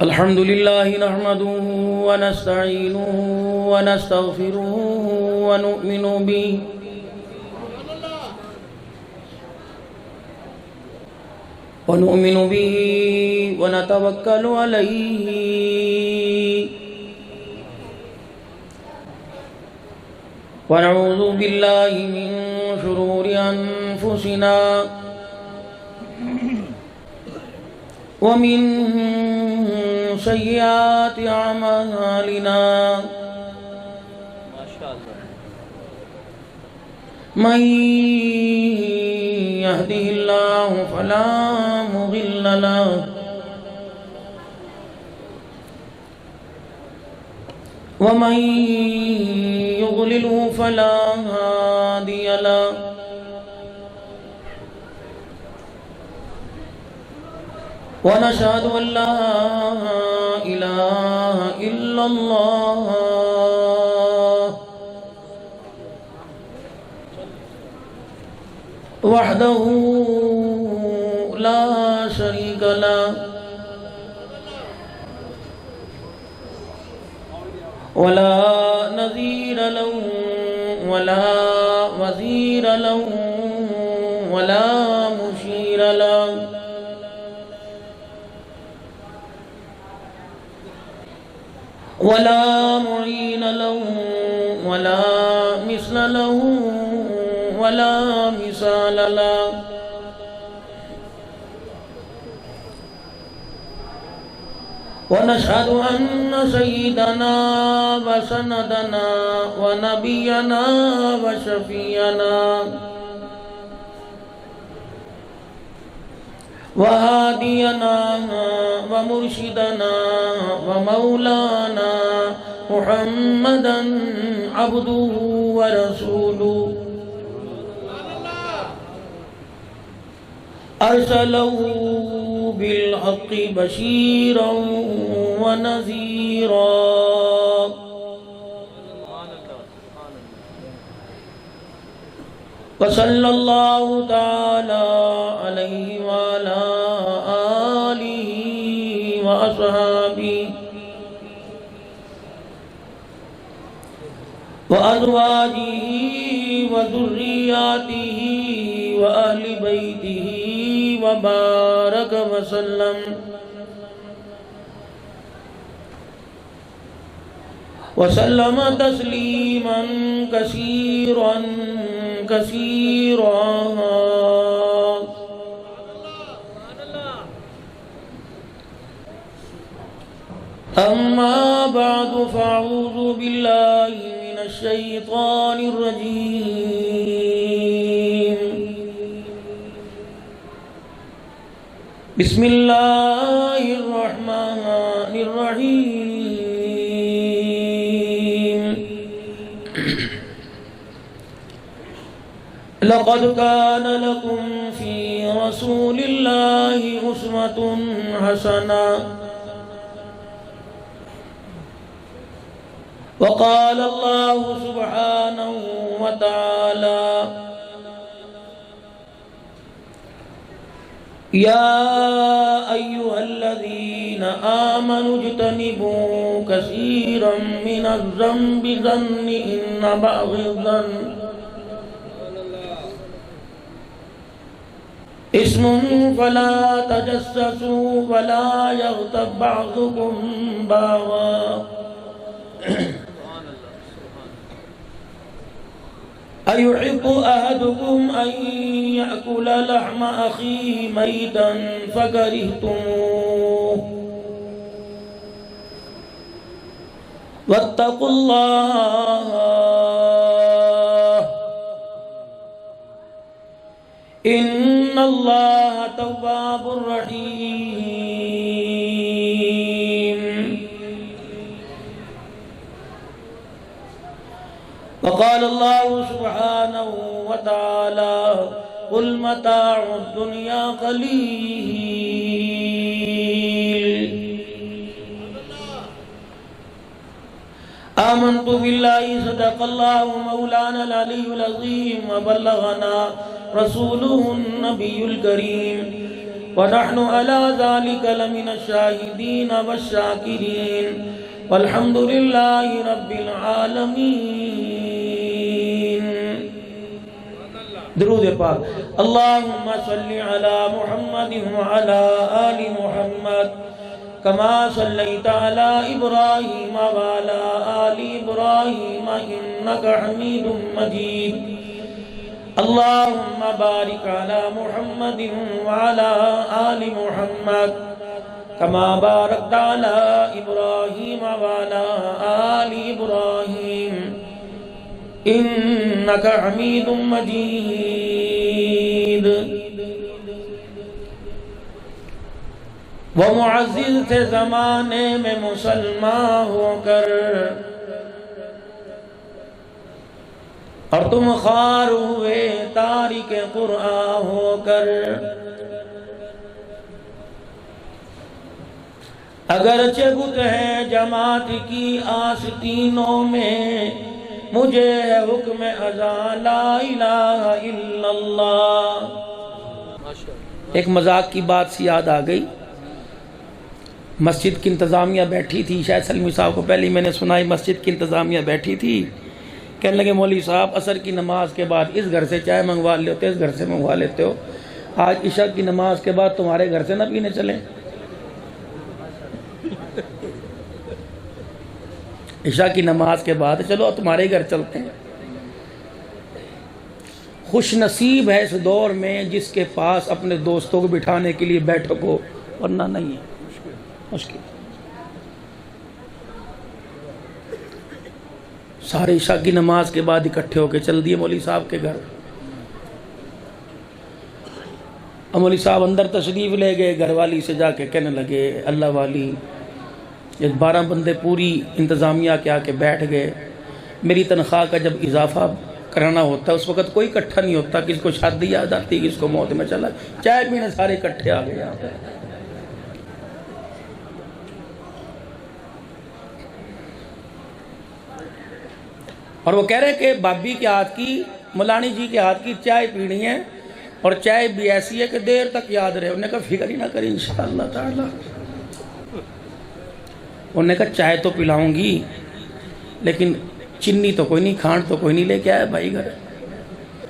الحمد لله نحمده ونستعينه ونستغفره ونؤمن به ونتوكل عليه ونعوذ بالله من شرور أنفسنا ومن سيئات أعمالنا من يهده الله فلا مضل له ومن يضلله فلا هادي له ونشهد أن لا إله إلا الله وحده لا شريك له ولا نظير له ولا وزير له ولا مشير له ولا معين له ولا مثل له ولا مثال له ونشهد أن سيدنا وسندنا ونبينا وشفيعنا وهادينا ومرشدنا ومولانا محمدا عبده ورسوله أرسله بالحق بشيرا ونذيرا وصلى الله تعالى عليه وعلى آله وأصحابه وأزواجه وذرياته وأهل بيته وبارك وسلم تسليما كثيرا كثيرا أما بعد فأعوذ بالله من الشيطان الرجيم بسم الله الرحمن الرحيم لقد كان لكم في رسول الله أسوة حسنة وقال الله سبحانه وتعالى يا أيها الذين آمنوا اجتنبوا كثيرا من الذنب ظن إن بعض الظن اسم فلا تجسسوا ولا يغتب بعضكم بعضا أيحب أحدكم أن يأكل لحم أخيه ميتا فكرهتموه واتقوا الله إن الله تواب رحيم وقال الله سبحانه وتعالى قل متاع الدنيا قليل آمنت بالله صدق الله مولانا العلي العظيم وبلغنا رسوله النبي الكريم ونحن على ذلك لمن الشاهدين والشاكرين والحمد لله رب العالمين. درود پاک. اللهم صل على محمد وعلى آل محمد كما صليت على إبراهيم وعلى آل إبراهيم إنك حميد مجيد. اللهم بارك على محمد وعلى آل محمد كما باركت على إبراهيم وعلى آل إبراهيم إنك حميد مجيد. وہ معزز تھے زمانے میں مسلمان ہو کر، اور تم خوار ہوئے تارک قرآن ہو کر. اگرچہ بت ہے جماعت کی آستینوں میں، مجھے ہے حکم اذان لا الہ الا اللہ. ایک مذاق کی بات سی یاد آ گئی. مسجد کی انتظامیہ بیٹھی تھی، شاید سلمی صاحب کو پہلے میں نے سنائی. مسجد کی انتظامیہ بیٹھی تھی، کہنے لگے مولوی صاحب عصر کی نماز کے بعد اس گھر سے چائے منگوا لیتے ہو، اس گھر سے منگوا لیتے ہو، آج عشاء کی نماز کے بعد تمہارے گھر سے نہ پینے چلیں؟ عشاء کی نماز کے بعد چلو تمہارے گھر چلتے ہیں. خوش نصیب ہے اس دور میں جس کے پاس اپنے دوستوں کو بٹھانے کے لیے بیٹھک ہو، ورنہ نہیں ہے. مشکل. سارے عشاء کی نماز کے بعد اکٹھے ہو کے چل دیے مولوی صاحب کے گھر. مولوی صاحب اندر تشریف لے گئے، گھر والی سے جا کے کہنے لگے اللہ والی، یہ 12 بندے پوری انتظامیہ کے آ کے بیٹھ گئے. میری تنخواہ کا جب اضافہ کرانا ہوتا ہے اس وقت کوئی اکٹھا نہیں ہوتا، کس کو شادی یاد آتی، کس کو موت میں چلا، چائے پینے سارے اکٹھے آ گئے یہاں پہ. اور وہ کہہ رہے کہ بابی کے ہاتھ کی، ملانی جی کے ہاتھ کی چائے پینی ہے، اور چائے بھی ایسی ہے کہ دیر تک یاد رہے. انہوں نے کہا فکر ہی نہ کریں انشاءاللہ تعالی. انہوں نے کہا چائے تو پلاؤں گی لیکن چینی تو کوئی نہیں، کھانڈ تو کوئی نہیں لے کے آیا بھائی گھر.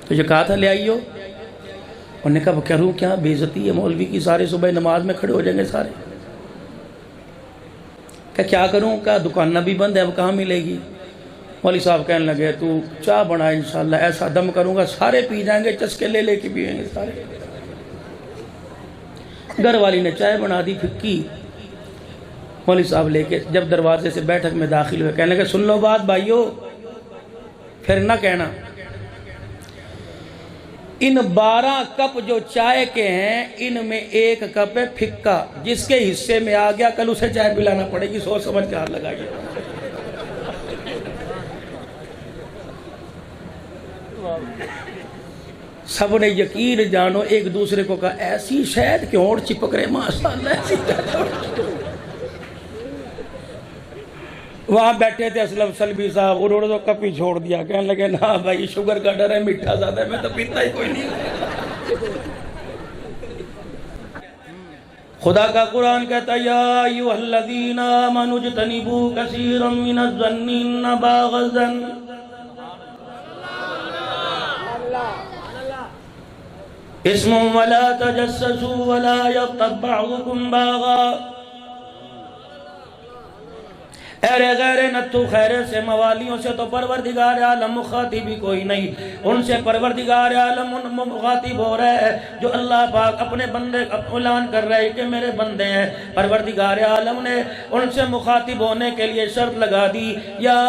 تو جو کہا تھا لے آئیو. انہوں نے کہا کروں کیا، بے عزتی ہے مولوی کی، سارے صبح نماز میں کھڑے ہو جائیں گے سارے. کہ کیا کروں، کہا دکانہ بھی بند ہے، اب کہاں ملے گی. مولوی صاحب کہنے لگے تو چائے بنا انشاءاللہ، ایسا دم کروں گا سارے پی جائیں گے، چسکے لے لے کے پیئیں گے سارے. گھر والی نے چائے بنا دی پھکی. مولوی صاحب لے کے جب دروازے سے بیٹھک میں داخل ہوئے، کہنے لگے سن لو بات بھائیو، پھر نہ کہنا ان 12 کپ جو چائے کے ہیں ان میں ایک کپ ہے پھکا، جس کے حصے میں آ گیا کل اسے چائے پلانا پڑے گی. سوچ سمجھ کے ہاتھ لگائیے. سب نے یقین جانو ایک دوسرے کو کہا ایسی شہد کے ہونٹ چپک رہے ماشاءاللہ. ایسی وہاں بیٹھے تھے اسلم سلبی صاحب، انہوں نے تو کپ ہی چھوڑ دیا. کہنے لگے نا بھائی شوگر کا ڈر ہے، میٹھا زیادہ ہے، میں تو پیتا ہی کوئی نہیں. خدا کا قرآن کہتا ہے یا ایھا الذین آمنوا اجتنبوا کثیرا من الظن ان بعض الظن اسم ولا تجسسوا ولا یغتب بعضکم بعضا. ایرے غیر نتو خیرے سے موالیوں سے تو پروردگار عالم مخاطب ہی کوئی نہیں. ان سے پروردگار عالم مخاطب ہو رہا ہے جو اللہ پاک اپنے بندے اعلان کر رہے کہ میرے بندے ہیں. پروردگار عالم نے ان سے مخاطب ہونے کے لیے شرط لگا دی یا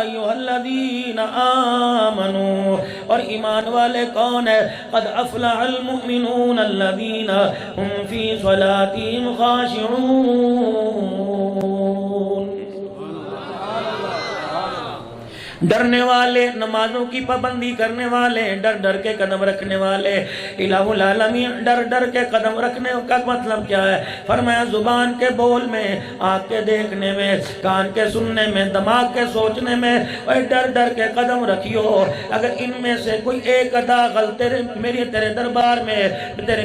ایھا الذین آمنوا. اور ایمان والے کون ہے؟ قد افلح المؤمنون الذین هم فی صلاتهم خاشعون. ڈرنے والے، نمازوں کی پابندی کرنے والے، ڈر ڈر کے قدم رکھنے والے، الہ العالمین ڈر ڈر کے قدم رکھنے کا مطلب کیا ہے؟ فرمایا زبان کے بول میں، آنکھ کے دیکھنے میں، کان کے سننے میں، دماغ کے سوچنے میں، اور ڈر ڈر کے قدم رکھیو۔ اگر ان میں سے کوئی ایک ادا غلط تیرے دربار میں،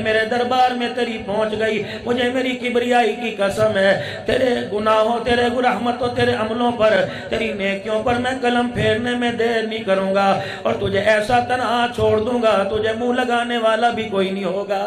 میرے دربار میں تیری پہنچ گئی، مجھے میری کبریائی کی قسم ہے، تیرے گناہوں، تیرے رحمتوں، تیرے عملوں پر، تیری نیکیوں پر میں قلم پھیرنے میں دیر نہیں کروں گا، اور تجھے ایسا تنہا چھوڑ دوں گا، تجھے منہ لگانے والا بھی کوئی نہیں ہوگا۔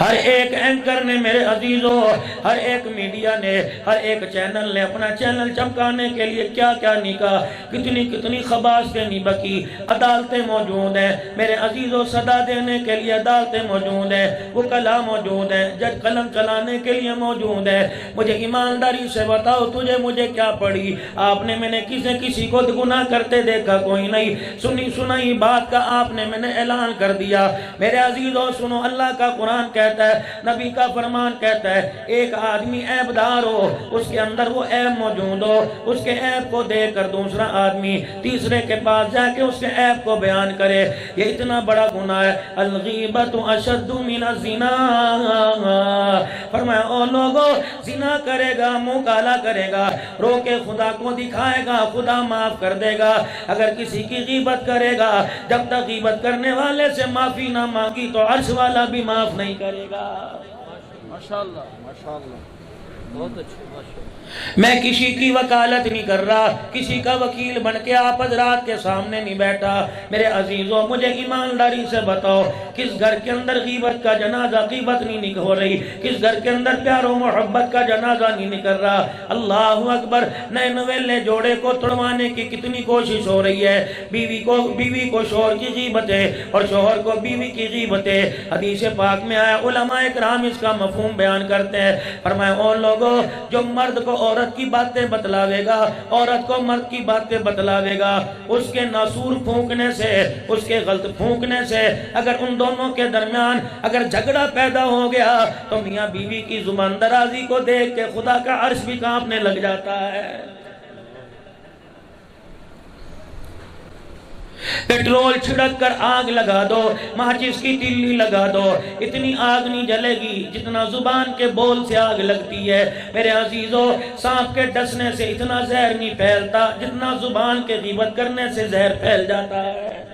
ہر ایک اینکر نے میرے عزیزوں، ہر ایک میڈیا نے، ہر ایک چینل نے اپنا چینل چمکانے کے لیے کیا کیا نہیں کہا، کتنی خباثتیں نہیں بکی۔ عدالتیں موجود ہیں میرے عزیزوں، صدا دینے کے لیے عدالتیں موجود ہیں، وکلا موجود ہیں، جج قلم چلانے کے لیے موجود ہیں۔ مجھے ایمانداری سے بتاؤ، تجھے مجھے کیا پڑی؟ آپ نے میں نے کسی کو گناہ کرتے دیکھا کوئی نہیں، سنائی بات کا آپ نے میں نے اعلان کر دیا۔ میرے عزیزوں سنو، اللہ کا قرآن کہتا ہے، نبی کا فرمان کہتا ہے، ایک آدمی عیب دار ہو، اس کے اندر وہ عیب موجود ہو، اس کے عیب کو دیکھ کر دوسرا آدمی تیسرے کے پاس جا کے اس کے عیب کو بیان کرے، یہ اتنا بڑا گناہ ہے۔ الغیبت اشد من الزنا، فرمایا او لوگو، زنا کرے گا، منہ کالا کرے گا، رو کے خدا کو دکھائے گا، خدا معاف کر دے گا۔ اگر کسی کی غیبت کرے گا، جب تک غیبت کرنے والے سے معافی نہ مانگی تو عرش والا بھی معاف نہیں کرے گا۔ ماشاءاللہ ماشاءاللہ، بہت اچھے، ماشاءاللہ۔ میں کسی کی وکالت نہیں کر رہا، کسی کا وکیل بن کے آپ حضرات کے سامنے نہیں بیٹھا۔ میرے عزیزوں مجھے ایمانداری سے بتاؤ، کس گھر کے اندر غیبت کا جنازہ، غیبت نہیں ہو رہی؟ کس گھر کے اندر پیار و محبت کا جنازہ نہیں نکل رہا؟ اللہ اکبر! نئے نویلے جوڑے کو توڑوانے کی کتنی کوشش ہو رہی ہے، بیوی کو شوہر کی غیبتیں اور شوہر کو بیوی کی غیبتیں۔ حدیث پاک میں آیا، علماء کرام اس کا مفہوم بیان کرتے ہیں، فرمایا او لوگو، جو مرد کو عورت کی باتیں بتلاوے گا، عورت کو مرد کی باتیں بتلاوے گا، اس کے ناسور پھونکنے سے، اس کے غلط پھونکنے سے، اگر ان دونوں کے درمیان اگر جھگڑا پیدا ہو گیا تو میاں بیوی کی زبان درازی کو دیکھ کے خدا کا عرش بھی کانپنے لگ جاتا ہے۔ پیٹرول چھڑک کر آگ لگا دو، ماچس کی تیلی لگا دو، اتنی آگ نہیں جلے گی جتنا زبان کے بول سے آگ لگتی ہے۔ میرے عزیزوں، سانپ کے ڈسنے سے اتنا زہر نہیں پھیلتا جتنا زبان کے غیبت کرنے سے زہر پھیل جاتا ہے۔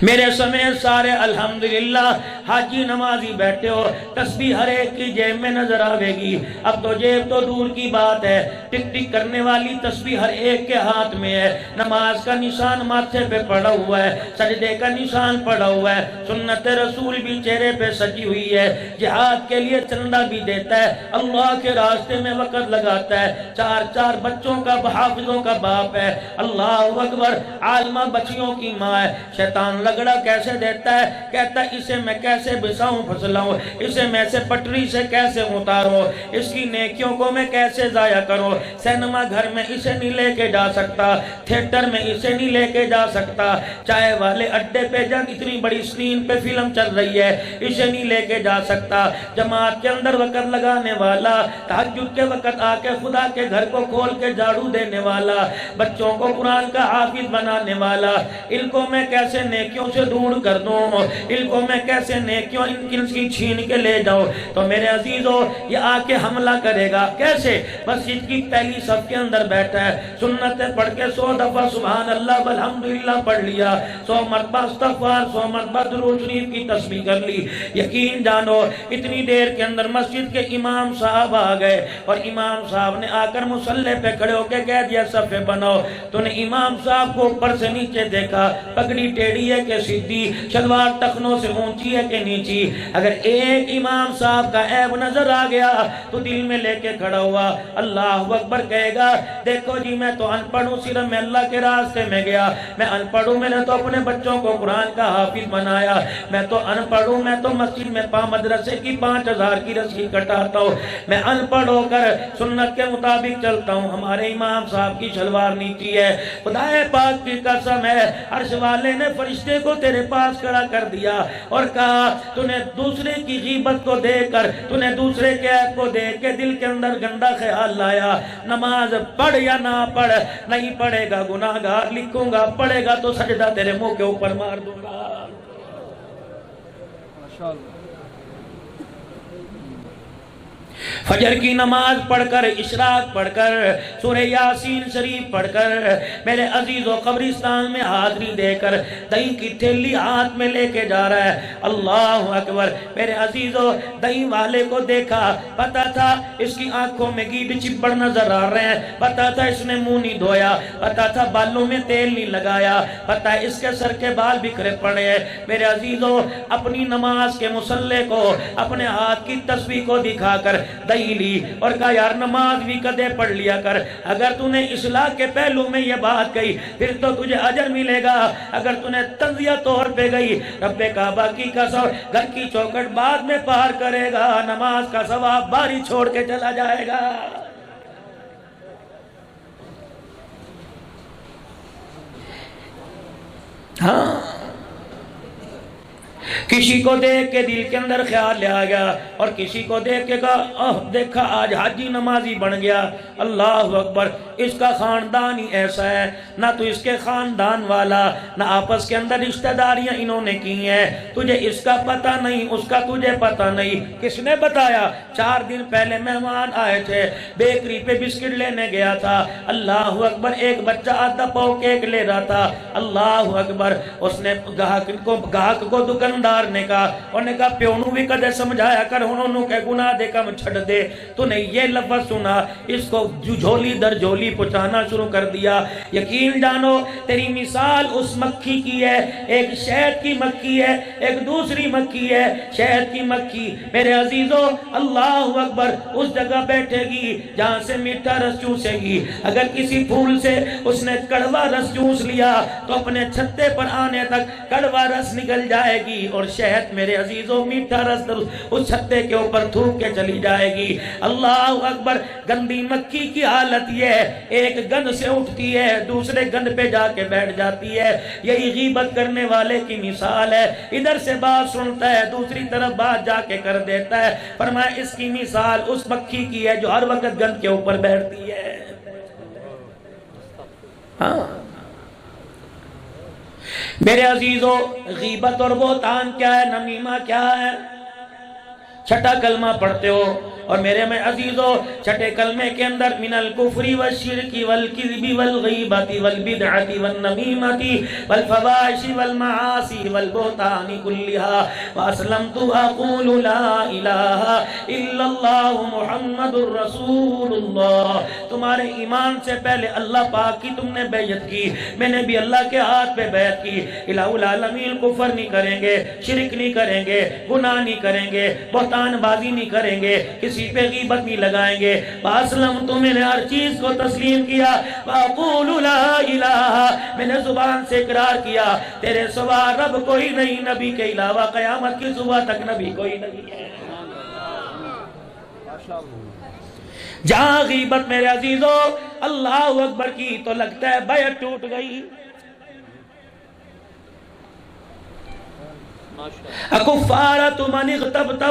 میرے سمیت سارے الحمدللہ حاجی نمازی بیٹھے ہو، تسبیح ہر ایک کی جیب میں نظر آوے گی۔ اب تو جیب تو دور کی بات ہے، ٹک ٹک کرنے والی تسبیح ہر ایک کے ہاتھ میں ہے، نماز کا نشان ماتھے پہ پڑا ہوا ہے، سجدے کا نشان پڑا ہوا ہے، سنت رسول بھی چہرے پہ سجی ہوئی ہے، جہاد کے لیے چندہ بھی دیتا ہے، اللہ کے راستے میں وقت لگاتا ہے، چار بچوں کا حافظوں کا باپ ہے، اللہ اکبر، عالمہ بچیوں کی ماں ہے۔ شیطان لگڑا کیسے دیتا ہے، کہتا ہے اسے میں کیسے بساؤں پھسلاؤں، اسے میں سے پٹری سے کیسے اتاروں، اس کی نیکیوں کو میں کیسے ضائع کروں، سینما گھر میں اسے نہیں لے کے جا سکتا، تھیٹر میں اسے نہیں لے کے جا سکتا، چائے والے اڈے پہ جا اتنی بڑی سکرین پہ فلم چل رہی ہے، اسے نہیں لے کے جا سکتا، جماعت کے اندر وقت لگانے والا، تہجد کے وقت آ کے خدا کے گھر کو کھول کے جھاڑو دینے والا، بچوں کو قرآن کا حافظ بنانے والا، ان کو میں کیسے نیکیوں سے دور کر دوں، ان کو میں کیسے نیکیوں ان کی چھین کے لے جاؤں، تو میرے عزیزوں یہ آ کے حملہ کرے گا کیسے؟ مسجد کی پہلی صف کے اندر بیٹھا ہے، سنتیں پڑھ کے 100 دفعہ سبحان اللہ والحمدللہ پڑھ لیا، 100 مرتبہ استغفار، 100 مرتبہ درود شریف کی تسبیح کر لی، یقین جانو اتنی دیر کے اندر مسجد کے امام صاحب آ گئے، اور امام صاحب نے آ کر مصلی پہ کھڑے ہو کے کہہ دیا صفے بناؤ، تو نے امام صاحب کو اوپر سے نیچے دیکھا، پگڑی ٹیڑھی ہے کہ سیدھی، شلوار ٹخنوں سے اونچی ہے کہ نیچی، اگر ایک امام صاحب کا عیب نظر آ گیا تو دل میں لے کے کھڑا ہوا، اللہ اکبر کہے گا، دیکھو جی میں تو ان پڑھ ہوں، صرف میں اللہ کے راستے میں گیا، میں ان پڑھ ہوں، میں نے تو اپنے بچوں کو قرآن کا حافظ بنایا، میں تو ان پڑھ ہوں، میں تو مسجد میں مدرسے کی 5000 کی رسید کٹاتا ہوں، میں ان پڑھ ہو کر سنت کے مطابق چلتا ہوں، ہمارے امام صاحب کی شلوار نیچی ہے، خدا پاک کی قسم ہے، عرش والے نے فرشتے کو تیرے پاس کھڑا کر دیا اور کہا تو نے دوسرے کی غیبت کو دیکھ کر, تو نے دوسرے کے عیب کو دیکھ کے دل کے اندر گندا خیال لایا, نماز پڑھ یا نہ پڑھ, نہیں پڑھے گا گناہگار لکھوں گا, پڑھے گا تو سجدہ تیرے منہ کے اوپر مار دوں گا. ماشاءاللہ. فجر کی نماز پڑھ کر, اشراق پڑھ کر, سورہ یاسین شریف پڑھ کر, میرے عزیزو قبرستان میں حاضری دے کر دہی کی تھیلی ہاتھ میں لے کے جا رہا ہے. اللہ اکبر. میرے عزیزو دہی والے کو دیکھا, پتا تھا اس کی آنکھوں میں گیڈ چپڑ نظر آ رہے ہیں, پتا تھا اس نے منہ نہیں دھویا, پتا تھا بالوں میں تیل نہیں لگایا, پتا ہے اس کے سر کے بال بکھرے پڑے ہیں. میرے عزیزو اپنی نماز کے مصلے کو, اپنے ہاتھ کی تسبیح کو دکھا کر دہی لی اور کہا یار نماز بھی کدے پڑھ لیا کر. اگر تو نے اصلاح کے پہلو میں یہ بات کہی پھر تو تجھے اجر ملے گا. اگر تو نے تنزیہ طور پہ گئی, رب کعبہ کی قسم گھر کی چوکھٹ بعد میں پار کرے گا, نماز کا ثواب باری چھوڑ کے چلا جائے گا. ہاں, کسی کو دیکھ کے دل کے اندر خیال لے آ گیا اور کسی کو دیکھ کے کہا دیکھا آج حاجی نمازی بن گیا. اللہ اکبر. اس کا خاندان ہی ایسا ہے, نہ تو اس کے خاندان والا, نہ آپس کے اندر رشتہ داریاں انہوں نے کی ہیں. تجھے اس کا پتہ نہیں, اس کا تجھے پتہ نہیں. کس نے بتایا؟ 4 دن پہلے مہمان آئے تھے, بیکری پہ بسکٹ لینے گیا تھا. اللہ اکبر. ایک بچہ آدھا پاؤ کیک لے رہا تھا. اللہ اکبر. اس نے گاہک کو دکاندار نے کہا, انہوں نے کہا پیونوں بھی کدے سمجھایا کر, انہوں کے گناہ دے کم چھڑ دے. تو نے یہ لفظ سنا, اس کو جھولی در جھولی پہنچانا شروع کر دیا. یقین جانو تیری مثال اس مکھی کی ہے, ایک شہد کی مکھی ہے, ایک دوسری مکھی ہے شہد کی مکھی. میرے عزیزو اللہ اکبر. اس جگہ بیٹھے گی جہاں سے میٹھا رس چوسے گی. اگر کسی پھول سے اس نے کڑوا رس چوس لیا تو اپنے چھتے پر آنے تک کڑوا رس نکل جائے گی, اور شہد میرے عزیزو میٹھا رس اس چھتے کے اوپر تھوک کے چلی جائے گی. اللہ اکبر. گندی مکھی کی حالت یہ ہے, ایک گند سے اٹھتی ہے دوسرے گند پہ جا کے بیٹھ جاتی ہے. یہی غیبت کرنے والے کی مثال ہے. ادھر سے بات سنتا ہے, دوسری طرف بات جا کے کر دیتا ہے. فرمایا اس کی مثال اس مکھی کی ہے جو ہر وقت گند کے اوپر بیٹھتی ہے. ہاں میرے عزیزو, غیبت اور بہتان کیا ہے, نمیمہ کیا ہے؟ چھٹا کلمہ پڑھتے ہو, اور میرے میں عزیزو چھٹے کلمے کے اندر من الکفر والشرک والکذب والغیبت والبدعت والنمیمت والفواحش والمعاصی والبہتان کلھا واسلمت اقول لا الہ الا اللہ محمد الرسول اللہ. تمہارے ایمان سے پہلے اللہ پاک کی تم نے بیعت کی, میں نے بھی اللہ کے ہاتھ پہ بیعت کی. الہ العالمین کفر نہیں کریں گے, شرک نہیں کریں گے, گناہ نہیں کریں گے, بہتان بازی نہیں کریں گے, کسی پہ غیبت نہیں لگائیں گے. واسلمت, میں نے ہر چیز کو تسلیم کیا. واقول لا الہ, میں نے زبان سے اقرار کیا تیرے سوا رب کوئی نہیں, نبی کے علاوہ قیامت کی صبح تک نبی کوئی نہیں ہے. جہاں غیبت میرے عزیزو اللہ اکبر کی تو لگتا ہے بیعت ٹوٹ گئی. اکفارۃ من اغتبتہ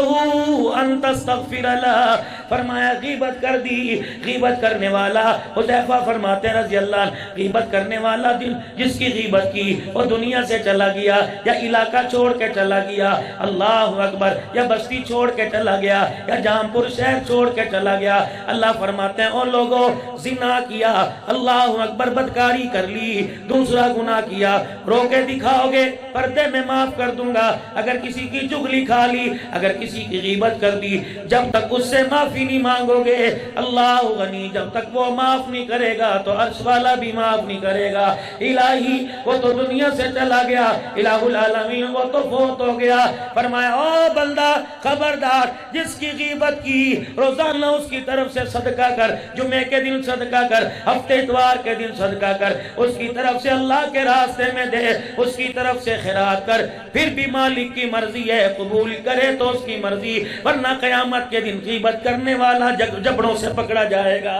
ان تستغفر لہ. فرمایا غیبت کر دی. غیبت کرنے والا, حذیفہ فرماتے ہیں رضی اللہ عنہ, غیبت کرنے والا جس کی غیبت کی وہ دنیا سے چلا گیا, یا علاقہ چھوڑ کے چلا گیا, اللہ اکبر, یا بستی چھوڑ کے چلا گیا, یا جام پور شہر چھوڑ کے چلا گیا. اللہ فرماتے ہیں او لوگوں زنا کیا, اللہ اکبر, بدکاری کر لی, دوسرا گناہ کیا, رو کے دکھاؤ گے پردے میں معاف کر دوں گا. اگر کسی کی چغلی کھا لی, اگر کسی کی غیبت کر دی, جب تک اس سے معافی نہیں مانگو گے اللہ غنی, جب تک وہ معاف نہیں کرے گا تو عرش والا بھی معاف نہیں کرے گا. الہی وہ تو دنیا سے چلا گیا, الہ العالمین وہ تو فوت ہو گیا. فرمایا او بندہ خبردار, جس کی غیبت کی روزانہ اس کی طرف سے صدقہ کر, جمعے کے دن صدقہ کر, ہفتے اتوار کے دن صدقہ کر, اس کی طرف سے اللہ کے راستے میں دے, اس کی طرف سے خیرات کر. پھر بھی مالک کی مرضی ہے, قبول کرے تو اس کی مرضی, ورنہ قیامت کے دن غیبت کرنے والا جبڑوں سے پکڑا جائے گا.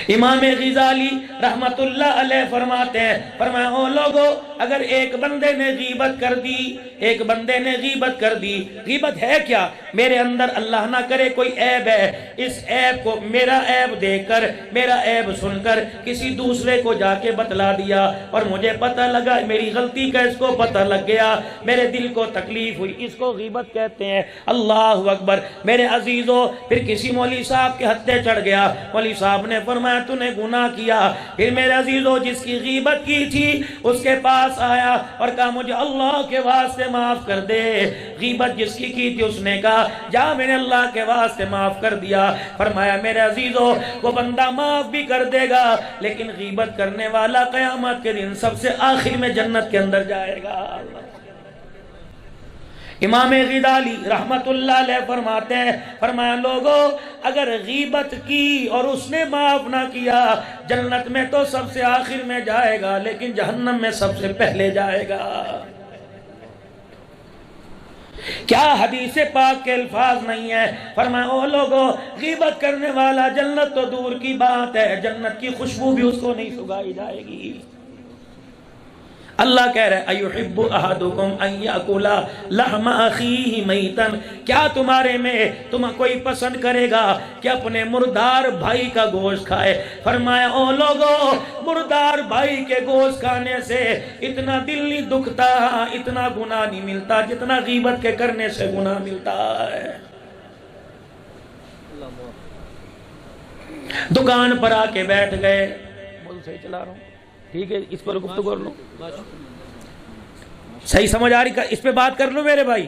امام غزالی رحمت اللہ علیہ فرماتے ہیں, فرمایا او لوگو اگر ایک بندے نے غیبت کر دی، ایک بندے نے غیبت کر دی، غیبت ہے کیا؟ میرے اندر اللہ نہ کرے کوئی عیب ہے، اس عیب کو میرا عیب دیکھ کر، میرا عیب سن کر کسی دوسرے کو جا کے بتلا دیا اور مجھے پتہ لگا میری غلطی کا، اس کو پتہ لگ گیا، میرے دل کو تکلیف ہوئی، اس کو غیبت کہتے ہیں۔ اللہ اکبر میرے عزیزو، پھر کسی مولوی صاحب کے ہتھے چڑھ گیا، مولوی صاحب نے فرمایا تو نے گناہ کیا۔ پھر میرے عزیزو جس کی غیبت کی تھی اس کے پاس آیا اور کہا مجھے اللہ کے واسطے معاف کر دے۔ غیبت جس کی تھی اس نے کہا جا میں نے اللہ کے واسطے معاف کر دیا۔ فرمایا میرے عزیزو وہ بندہ معاف بھی کر دے گا لیکن غیبت کرنے والا قیامت کے دن سب سے آخر میں جنت کے اندر جائے گا۔ امام غزالی رحمت اللہ علیہ فرماتے ہیں، فرمایا لوگوں اگر غیبت کی اور اس نے معاف نہ کیا، جنت میں تو سب سے آخر میں جائے گا لیکن جہنم میں سب سے پہلے جائے گا۔ کیا حدیث پاک کے الفاظ نہیں ہے؟ فرمایا او لوگوں غیبت کرنے والا جنت تو دور کی بات ہے، جنت کی خوشبو بھی اس کو نہیں سگائی جائے گی۔ اللہ کہہ رہے ایحب احدکم ان یاکل لحم اخیہ میتا، کیا تمہارے میں کوئی پسند کرے گا کہ اپنے مردار بھائی کا گوشت کھائے؟ فرمایا او لوگوں مردار بھائی کے گوشت کھانے سے اتنا دل نہیں دکھتا، اتنا گناہ نہیں ملتا جتنا غیبت کے کرنے سے گناہ ملتا ہے۔ دکان پر آ کے بیٹھ گئے، بول صحیح چلا رہا ہوں ٹھیک ہے، اس پر گفتگو کر لو، صحیح سمجھ آ رہی، اس پہ بات کر لو میرے بھائی۔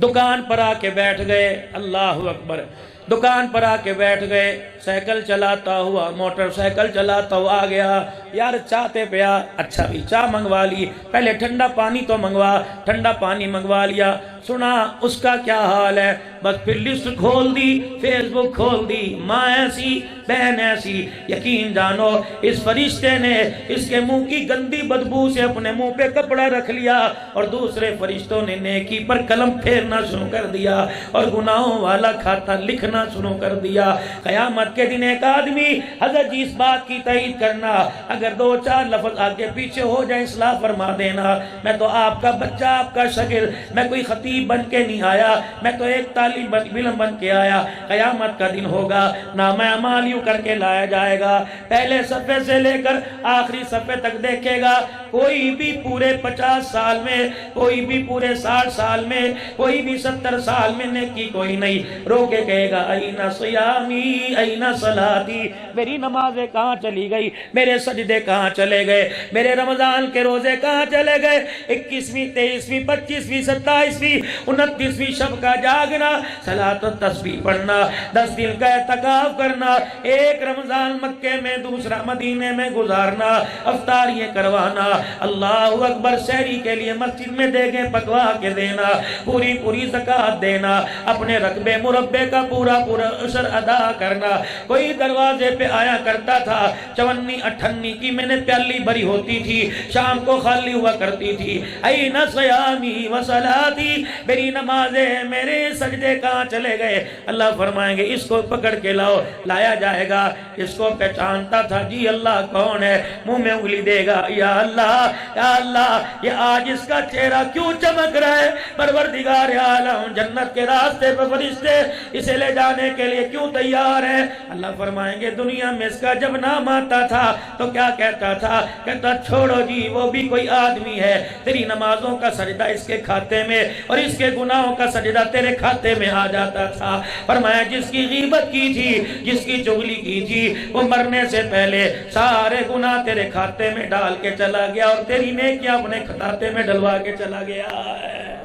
دکان پر آ کے بیٹھ گئے، اللہ اکبر، دکان پر آ کے بیٹھ گئے، سائیکل چلاتا ہوا، موٹر سائیکل چلاتا ہوا آ گیا، یار چاہتے پیا، اچھا بھی چاہ منگوا لی، پہلے ٹھنڈا پانی تو منگوا، ٹھنڈا پانی منگوا لیا، سنا اس کا کیا حال ہے، بس پھر لسٹ کھول دی، فیس بک کھول دی، ماں ایسی بہن ایسی، یقین جانو اس فرشتے نے اس کے منہ کی گندی بدبو سے اپنے منہ پہ کپڑا رکھ لیا اور دوسرے فرشتوں نے نیکی پر قلم پھیرنا شروع کر دیا اور گناہوں والا کھاتا لکھنا شروع کر دیا۔ قیامت کے دن ایک آدمی، حضرت جی اس بات کی تائید کرنا، اگر دو چار لفظ آگے پیچھے ہو جائیں اصلاح فرما دینا، میں تو آپ کا بچہ، آپ کا شاگرد، میں کوئی خطیب بن کے نہیں آیا، میں تو ایک طالب علم بن کے آیا۔ قیامت کا دن ہوگا، نامہ اعمال یوں کر کے لایا جائے گا، پہلے صفحے سے لے کر آخری صفحے تک دیکھے گا، کوئی بھی پورے 50 سال میں، کوئی بھی پورے 60 سال میں، کوئی بھی 70 سال میں نیکی کوئی نہیں، رو کے کہے گا این صیامی این صلاتی، میری نمازیں کہاں چلی گئی، میرے سجدے کہاں چلے گئے، میرے رمضان کے روزے کہاں چلے گئے، 21ویں 23ویں 25ویں 27ویں 29ویں شب کا جاگنا، صلاۃ و تسبیح پڑھنا، 10 دن کا اعتکاف کرنا، ایک رمضان مکے میں دوسرا مدینے میں گزارنا، افطاریاں کروانا، اللہ اکبر، سحری کے لیے مسجد میں دیگیں پکوا کے دینا، پوری پوری زکوٰۃ دینا، اپنے رقبے مربے کا پورا پورا عشر ادا کرنا۔ کوئی دروازے پہ آیا کرتا تھا، 54 58 کی میں نے پیالی بھری ہوتی تھی، شام کو خالی ہوا کرتی تھی، این صیامی و صلاتی، میری نمازیں میرے سجدے کہاں چلے گئے؟ اللہ فرمائیں گے اس کو پکڑ کے لاؤ، لایا جائے گا، اس کو پہچانتا تھا جی اللہ کون ہے، منہ میں انگلی دے گا، یا اللہ یہ آج اس کا چہرہ کیوں چمک رہا ہے، پروردگار عالم، جنت کے راستے پر فرشتے اسے لے جانے کے لیے کیوں تیار ہیں؟ اللہ فرمائیں گے دنیا میں اس کا جب نام آتا تھا تو کیا کہتا تھا؟ کہتا چھوڑو جی وہ بھی کوئی آدمی ہے، تیری نمازوں کا سجدہ اس کے کھاتے میں اور اس کے گناہوں کا سجدہ تیرے کھاتے میں آ جاتا تھا۔ فرمایا جس کی غیبت کی تھی، جس کی چغلی کی تھی، وہ مرنے سے پہلے سارے گناہ تیرے کھاتے میں ڈال کے چلا گیا اور تیری نیکیاں اپنے کھاتے میں ڈلوا کے چلا گیا ہے۔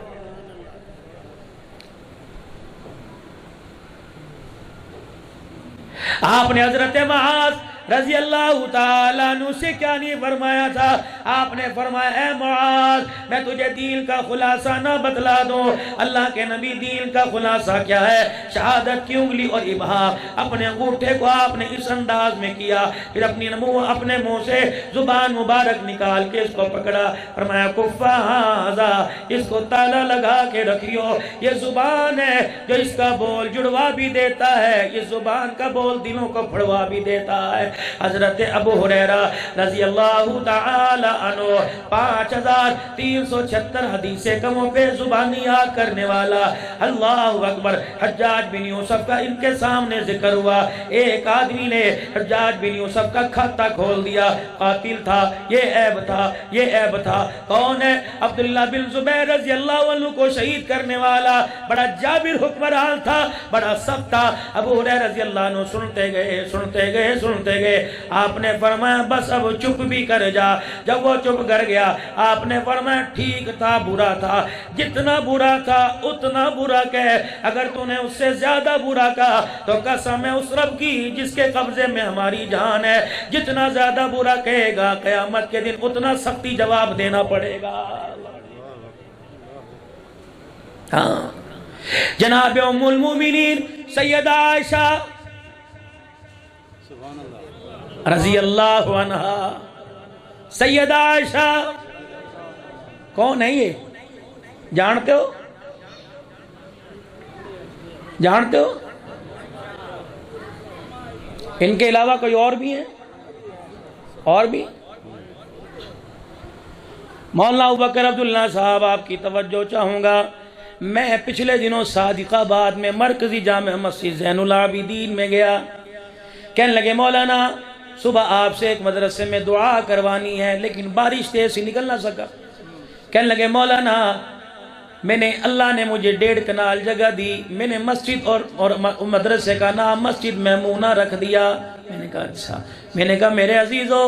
آپ نے حضرت معاذ رضی اللہ تعالیٰ عنہ سے کیا نہیں فرمایا تھا؟ آپ نے فرمایا اے معاذ میں تجھے دین کا خلاصہ نہ بتلا دوں؟ اللہ کے نبی دین کا خلاصہ کیا ہے؟ شہادت کی انگلی اور ابہام، اپنے انگوٹھے کو آپ نے اس انداز میں کیا، پھر اپنے منہ سے زبان مبارک نکال کے اس کو پکڑا، فرمایا کفا ھذا، اس کو تالا لگا کے رکھیو، یہ زبان ہے جو اس کا بول جڑوا بھی دیتا ہے، یہ زبان کا بول دلوں کو پھڑوا بھی دیتا ہے۔ حضرت ابو ہریرہ رضی اللہ تعالی عنہ 5376 حدیثیں کموں پہ زبانی یاد کرنے والا، اللہ اکبر۔ حجاج بن یوسف کا ان کے سامنے ذکر ہوا، ایک آدمی نے حجاج بن یوسف کا کھاتا کھول دیا، قاتل تھا، یہ عیب تھا، یہ عیب تھا۔ کون ہے؟ عبداللہ بن زبیر رضی اللہ عنہ کو شہید کرنے والا، بڑا جابر حکمران تھا، بڑا سخت تھا۔ ابو ہریرہ رضی اللہ عنہ سنتے گئے سنتے گئے سنتے گئے، آپ نے فرمایا بس اب چپ بھی کر جا۔ جب وہ چپ کر گیا آپ نے فرمایا ٹھیک تھا، برا تھا، جتنا برا تھا اتنا برا کہہ، اگر تو نے اس سے زیادہ برا کہا تو قسم ہے اس رب کی جس کے قبضے میں ہماری جان ہے، جتنا زیادہ برا کہے گا قیامت کے دن اتنا سختی جواب دینا پڑے گا۔ ہاں جناب ام المومنین سیدہ عائشہ رضی اللہ عنہا، سیدہ عائشہ کون ہے یہ جانتے ہو؟ جانتے ہو؟ ان کے علاوہ کوئی اور بھی ہیں؟ اور بھی؟ مولانا ابوبکر عبداللہ صاحب آپ کی توجہ چاہوں گا، میں پچھلے دنوں صادق آباد میں مرکزی جامع مسجد زین العابدین میں گیا، کہنے لگے مولانا صبح آپ سے ایک مدرسے میں دعا کروانی ہے لیکن بارش تیز سے نکل نہ سکا۔ کہنے لگے مولانا میں نے اللہ نے مجھے 1.5 کنال جگہ دی، میں نے مسجد اور مدرسے کا نام مسجد میمونہ رکھ دیا۔ میں نے کہا اچھا، میں نے کہا میرے عزیزو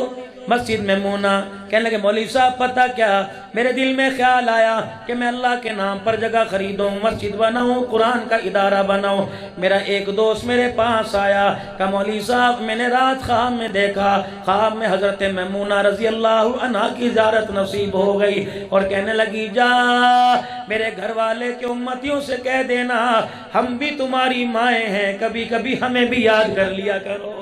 مسجد میمونہ، کہنے لگے مولوی صاحب پتہ کیا، میرے دل میں خیال آیا کہ میں اللہ کے نام پر جگہ خریدوں، مسجد بناؤں، قرآن کا ادارہ بناؤں۔ میرا ایک دوست میرے پاس آیا کہ مولوی صاحب میں نے رات خواب میں دیکھا، خواب میں حضرت میمونہ رضی اللہ عنہا کی زیارت نصیب ہو گئی، اور کہنے لگی جا میرے گھر والے کے امتیوں سے کہہ دینا ہم بھی تمہاری مائیں ہیں، کبھی کبھی ہمیں بھی یاد کر لیا کرو۔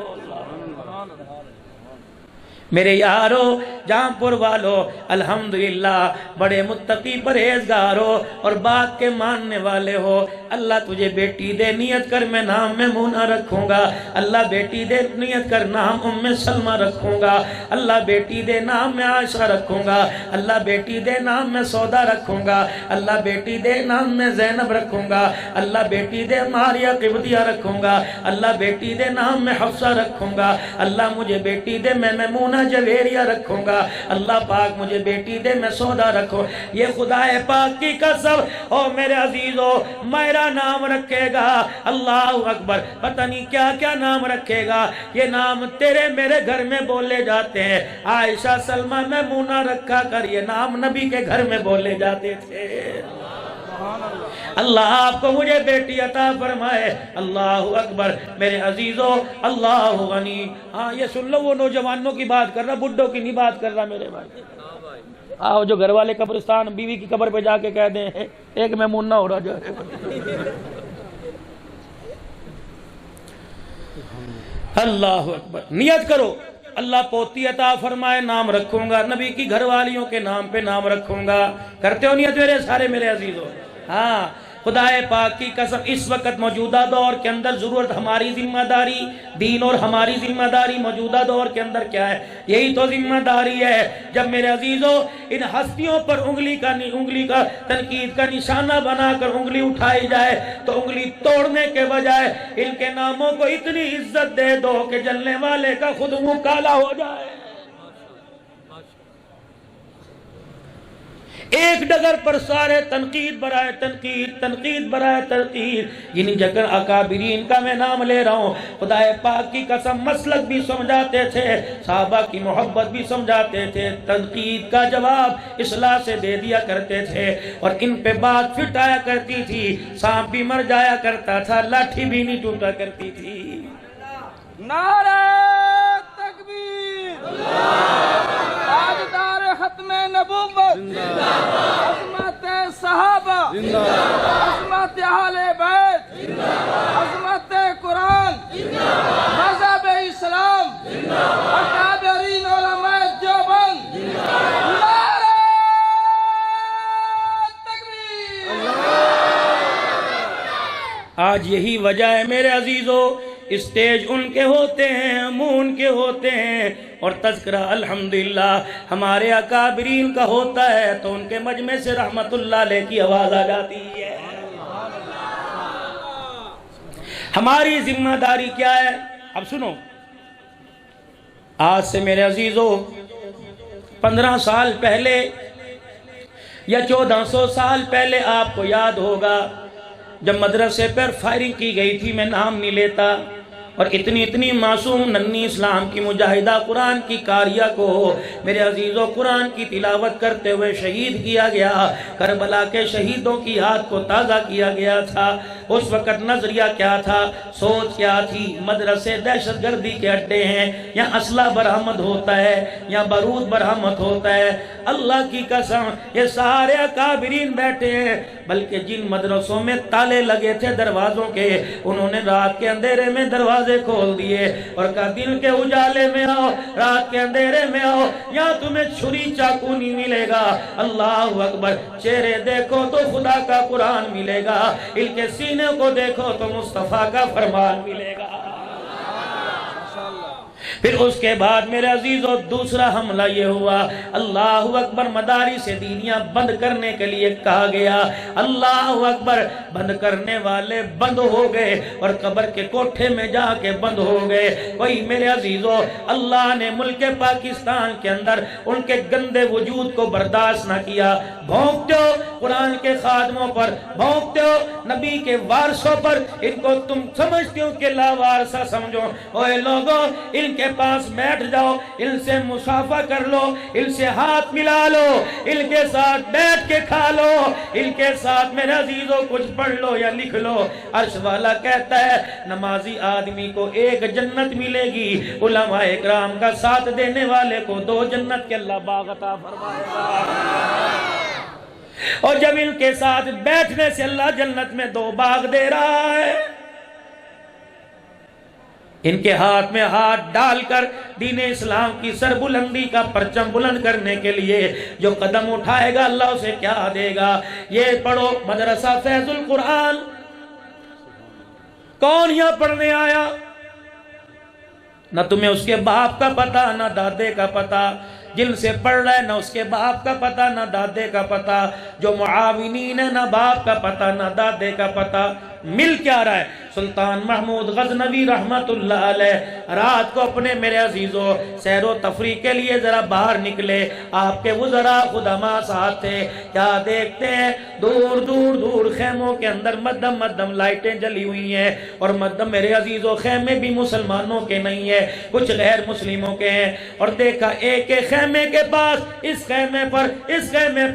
میرے یارو جہاں پور والو الحمدللہ بڑے متقی پرہیزگار ہو اور بات کے ماننے والے ہو، اللہ تجھے بیٹی دے نیت کر میں نام میمونہ رکھوں گا، اللہ بیٹی دے نیت کر نام ام سلمہ رکھوں گا، اللہ بیٹی دے نام میں عائشہ رکھوں گا، اللہ بیٹی دے نام میں سودا رکھوں گا، اللہ بیٹی دے نام میں زینب رکھوں گا، اللہ بیٹی دے ماریہ قبطیہ رکھوں گا، اللہ بیٹی دے نام میں حفصہ رکھوں گا، اللہ مجھے بیٹی دے میں میمونہ جویریہ رکھوں گا، اللہ پاک مجھے بیٹی دے میں سودا رکھو۔ یہ خدا پاک کی قسم، او میرے عزیزو میرا نام رکھے گا، اللہ اکبر، پتہ نہیں کیا کیا نام رکھے گا، یہ نام تیرے میرے گھر میں بولے جاتے ہیں۔ عائشہ سلمہ میمونہ رکھا کر، یہ نام نبی کے گھر میں بولے جاتے تھے۔ اللہ آپ کو مجھے بیٹی عطا فرمائے، اللہ اکبر میرے عزیزو، اللہ غنی۔ ہاں یہ سن لو، وہ نوجوانوں کی بات کر رہا، بڈھوں کی نہیں بات کر رہا میرے بھائی۔ آؤ جو گھر والے قبرستان بیوی کی قبر پہ جا کے کہہ دیں ایک میمونہ ہو رہا جو ہے۔ اللہ اکبر، نیت کرو اللہ پوتی عطا فرمائے، نام رکھوں گا، نبی کی گھر والیوں کے نام پہ نام رکھوں گا۔ کرتے ہو نیت میرے سارے میرے عزیزو؟ ہاں خدا پاک کی قسم، اس وقت موجودہ دور کے اندر ضرورت ہماری ذمہ داری، دین اور ہماری ذمہ داری موجودہ دور کے اندر کیا ہے؟ یہی تو ذمہ داری ہے۔ جب میرے عزیزو ان ہستیوں پر انگلی کا تنقید کا نشانہ بنا کر انگلی اٹھائی جائے تو انگلی توڑنے کے بجائے ان کے ناموں کو اتنی عزت دے دو کہ جلنے والے کا خود منہ کالا ہو جائے۔ ایک ڈگر پر سارے تنقید برائے تنقید، تنقید برائے تنقید، یعنی جگر اکابرین کا میں نام لے رہا ہوں۔ خدا پاک کی قسم مسلک بھی سمجھاتے تھے، صحابہ کی محبت بھی سمجھاتے تھے، تنقید کا جواب اصلاح سے دے دیا کرتے تھے، اور ان پہ بات فٹ آیا کرتی تھی، سانپ بھی مر جایا کرتا تھا، لاٹھی بھی نہیں ٹوٹا کرتی تھی۔ نعرہ تکبیر، تاجدار ختم نبوت، عظمت صحابہ، عظمت اہل بیت، عظمت قرآن، مذہب اسلام، اکابرین علماء دیوبند، نعرہ تکبیر۔ آج یہی وجہ ہے میرے عزیزو، اسٹیج ان کے ہوتے ہیں، منہ ان کے ہوتے ہیں، اور تذکرہ الحمدللہ ہمارے اکابرین کا ہوتا ہے تو ان کے مجمع سے رحمت اللہ علیہ کی آواز آ جاتی ہے۔ ہماری ذمہ داری کیا ہے؟ اب سنو، آج سے میرے عزیزو 15 سال پہلے یا 1400 سال پہلے آپ کو یاد ہوگا جب مدرسے پر فائرنگ کی گئی تھی، میں نام نہیں لیتا، اور اتنی معصوم ننھی اسلام کی مجاہدہ قرآن کی کاریہ کو میرے عزیزوں قرآن کی تلاوت کرتے ہوئے شہید کیا گیا۔ کربلا کے شہیدوں کی یاد کو تازہ کیا گیا تھا۔ اس وقت نظریہ کیا تھا، سوچ کیا تھی؟ مدرسے دہشت گردی کے اڈے ہیں، یا اسلحہ برآمد ہوتا ہے یا بارود برآمد ہوتا ہے۔ اللہ کی قسم یہ سارے اکابرین بیٹھے ہیں، بلکہ جن مدرسوں میں تالے لگے تھے دروازوں کے، انہوں نے رات کے اندھیرے میں دروازے کھول دیے اور کہا دن کے اجالے میں آؤ، رات کے اندھیرے میں آؤ، یہاں تمہیں چھری چاقو نہیں ملے گا۔ اللہ اکبر، چہرے دیکھو تو خدا کا قرآن ملے گا، ان کے سینے کو دیکھو تو مصطفیٰ کا فرمان ملے گا۔ پھر اس کے بعد میرے عزیزو دوسرا حملہ یہ ہوا، اللہ اکبر، مدارس دینیاں بند کرنے کے لیے کہا گیا۔ اللہ اکبر، بند کرنے والے بند ہو گئے اور قبر کے کوٹھے میں جا کے بند ہو گئے۔ وہی میرے عزیزو اللہ نے ملک پاکستان کے اندر ان کے گندے وجود کو برداشت نہ کیا۔ بھونکتے ہو قرآن کے خادموں پر، بھونکتے ہو نبی کے وارثوں پر، ان کو تم سمجھتے ہو کہ لا وارثہ سمجھو۔ اوے لوگوں، ان کے پاس بیٹھ جاؤ، ان سے مصافحہ کر لو، ان سے ہاتھ ملا لو، ان کے ساتھ بیٹھ کے کھا لو، ان کے ساتھ میرے عزیزوں کچھ پڑھ لو یا لکھ لو۔ عرش والا کہتا ہے نمازی آدمی کو 1 جنت ملے گی، علماء اکرام کا ساتھ دینے والے کو 2 جنت کے اللہ باغ عطا فرمائے گا۔ اور جب ان کے ساتھ بیٹھنے سے اللہ جنت میں 2 باغ دے رہا ہے، ان کے ہاتھ میں ہاتھ ڈال کر دین اسلام کی سربلندی کا پرچم بلند کرنے کے لیے جو قدم اٹھائے گا اللہ اسے کیا دے گا۔ یہ پڑھو مدرسہ فیض القرآن، کون یہاں پڑھنے آیا؟ نہ تمہیں اس کے باپ کا پتہ نہ دادے کا پتہ، جن سے پڑھ رہا ہے نہ اس کے باپ کا پتہ نہ دادے کا پتہ، جو معاونین ہے نہ باپ کا پتہ نہ دادے کا پتہ، مل کیا رہا ہے؟ سلطان محمود غزنوی رحمت اللہ علیہ رات کو اپنے میرے عزیزوں سیر و تفریح کے لیے ذرا باہر نکلے، آپ کے وزراء خدماء ساتھ تھے، کیا دیکھتے ہیں؟ دور دور دور خیموں کے اندر مدھم مدھم لائٹیں جلی ہوئی ہیں، اور مدھم میرے عزیزوں خیمے بھی مسلمانوں کے نہیں ہیں، کچھ غیر مسلموں کے ہیں۔ اور دیکھا ایک ایک خیمے کے پاس، اس خیمے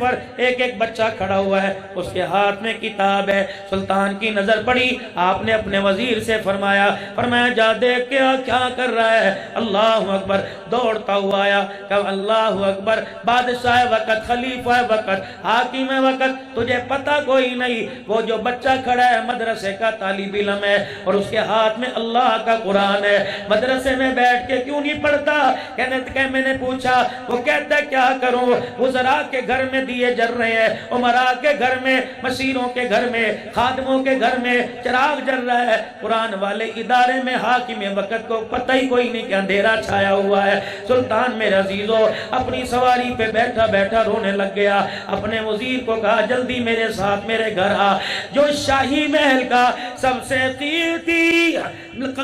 پر ایک بچہ کھڑا ہوا ہے، اس کے ہاتھ میں کتاب ہے۔ سلطان کی نظر پڑی، آپ نے اپنے وزیر سے فرمایا جا دیکھ کے کیا کر رہا ہے؟ اللہ اکبر، دوڑتا ہوا آیا، کہا اللہ اکبر، بادشاہ وقت، خلیفہ وقت، حاکم وقت، تجھے پتہ کوئی نہیں وہ جو بچہ کھڑا ہے مدرسے کا طالب علم ہے اور اس کے ہاتھ میں اللہ کا قرآن ہے، مدرسے میں بیٹھ کے کیوں نہیں پڑھتا؟ میں نے پوچھا، وہ کہتا ہے کیا کروں، وزراء کے گھر میں دیے جل رہے ہیں، امراء کے گھر میں، مشیروں کے گھر میں، خادموں کے گھر میں چراغ جل رہا ہے، قرآن والے ادارے میں حاکم وقت کو پتہ ہی کوئی نہیں کہ اندھیرا چھایا ہوا ہے۔ سلطان میرے عزیزو اپنی سواری پہ بیٹھا بیٹھا رونے لگ گیا، اپنے وزیر کو کہا جلدی میرے ساتھ میرے گھر آ، جو شاہی محل کا سب سے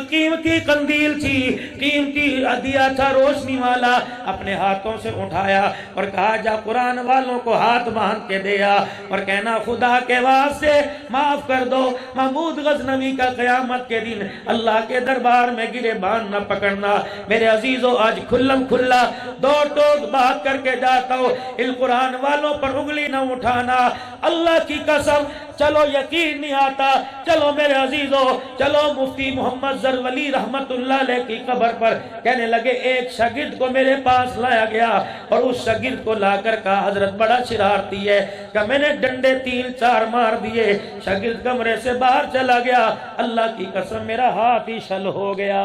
قیمتی قندیل تھی، قیمتی دیا تھا روشنی والا، اپنے ہاتھوں سے اٹھایا اور کہا جا قرآن والوں کو ہاتھ باندھ کے دیا اور کہنا خدا کے واسطے معاف کر دو، محمود غزنوی کا قیامت کے دن اللہ کے دربار میں گرے بان نہ پکڑنا۔ میرے عزیزو آج کھلم کھلا دو ٹوک بات کر کے جاتا ہوں، ان قرآن والوں پر انگلی نہ اٹھانا، اللہ کی قسم چلو یقین نہیں آتا، چلو میرے عزیزو چلو مفتی محمد زرولی رحمت اللہ علیہ کی قبر پر، کہنے لگے ایک شاگرد کو میرے پاس لایا گیا اور اس شاگرد کو لا کر کہا حضرت بڑا شرارتی ہے، کہ میں نے ڈنڈے 3-4 مار دیے، شاگرد کمرے سے باہر چلا گیا، اللہ کی قسم میرا ہاتھ ہی شل ہو گیا،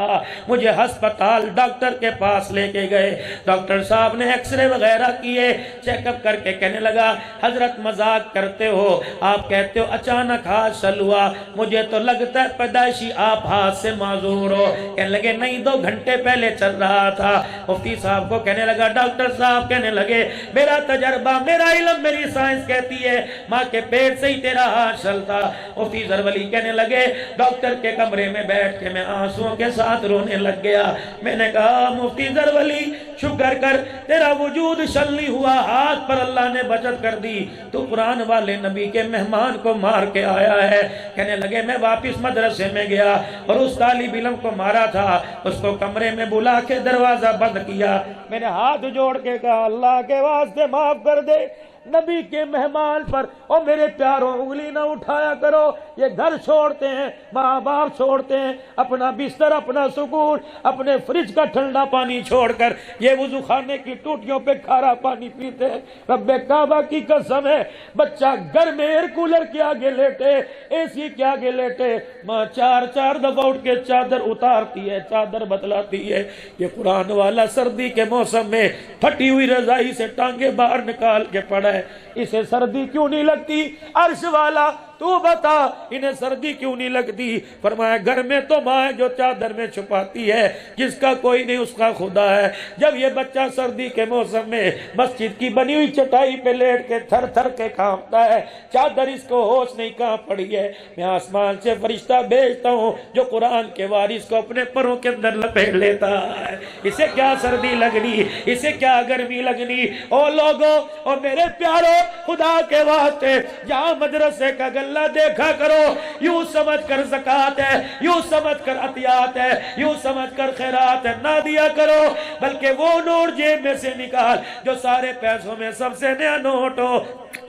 مجھے ہسپتال ڈاکٹر کے پاس لے کے گئے، ڈاکٹر صاحب نے ایکس رے وغیرہ کیے، چیک اپ کر کے کہنے لگا حضرت مذاق کرتے ہو، آپ کہتے کہتے ہو اچانک ہاتھ شل ہوا، مجھے تو لگتا ہے پیدائشی آپ ہاتھ سے معذور ہو۔ کہنے لگے نہیں 2 گھنٹے پہلے چل رہا تھا۔ مفتی صاحب کو کہنے لگا ڈاکٹر صاحب کہنے لگے میرا تجربہ، میرا علم، میری سائنس کہتی ہے ماں کے پیٹ سے ہی تیرا ہاتھ شل تھا۔ مفتی زرولی کہنے لگے ڈاکٹر کے کمرے میں بیٹھ کے میں آنسوؤں کے ساتھ رونے لگ گیا۔ میں نے کہا مفتی زرولی شکر کر تیرا وجود شل نہیں ہوا، ہاتھ پر اللہ نے بچت کر دی، تو قرآن والے نبی کے مہمان کو مار کے آیا ہے۔ کہنے لگے میں واپس مدرسے میں گیا اور اس طالب علم کو مارا تھا، اس کو کمرے میں بلا کے دروازہ بند کیا، میں نے ہاتھ جوڑ کے کہا اللہ کے واسطے معاف کر دے، نبی کے مہمان پر اور میرے پیاروں انگلی نہ اٹھایا کرو، یہ گھر چھوڑتے ہیں، ماں باپ چھوڑتے ہیں، اپنا بستر، اپنا سکون، اپنے فریج کا ٹھنڈا پانی چھوڑ کر یہ وضو خانے کی ٹوٹیوں پہ کھارا پانی پیتے ہیں۔ رب کعبہ کی قسم ہے بچہ گھر میں ایئر کولر کے آگے لیٹے، اے سی کے آگے لیٹے، ماں 4 دفعہ اٹھ کے چادر اتارتی ہے، چادر بدلاتی ہے۔ یہ قرآن والا سردی کے موسم میں پھٹی ہوئی رضائی سے ٹانگیں باہر نکال کے پڑا ہے، اسے سردی کیوں نہیں لگتی؟ عرش والا تو بتا انہیں سردی کیوں نہیں لگتی؟ فرمایا گھر میں تو ماں ہے جو چادر میں چھپاتی ہے، جس کا کوئی نہیں اس کا خدا ہے۔ جب یہ بچہ سردی کے موسم میں مسجد کی بنی ہوئی چٹائی پہ لیٹ کے تھر تھر کے کانپتا ہے، چادر اس کو ہوش نہیں کہاں پڑی ہے، میں آسمان سے فرشتہ بھیجتا ہوں جو قرآن کے وارث کو اپنے پروں کے اندر لپیٹ لیتا ہے۔ اسے کیا سردی لگنی، اسے کیا گرمی لگنی؟ او لوگوں، او میرے پیارو، خدا کے واسطے جہاں مدرسے کا اللہ دیکھا کرو، یوں سمجھ کر زکوٰۃ ہے، یوں سمجھ کر عطیات ہے، یوں سمجھ کر خیرات ہے، نہ دیا کرو، بلکہ وہ نوٹ جیب میں سے نکال جو سارے پیسوں میں سب سے نیا نوٹ ہو،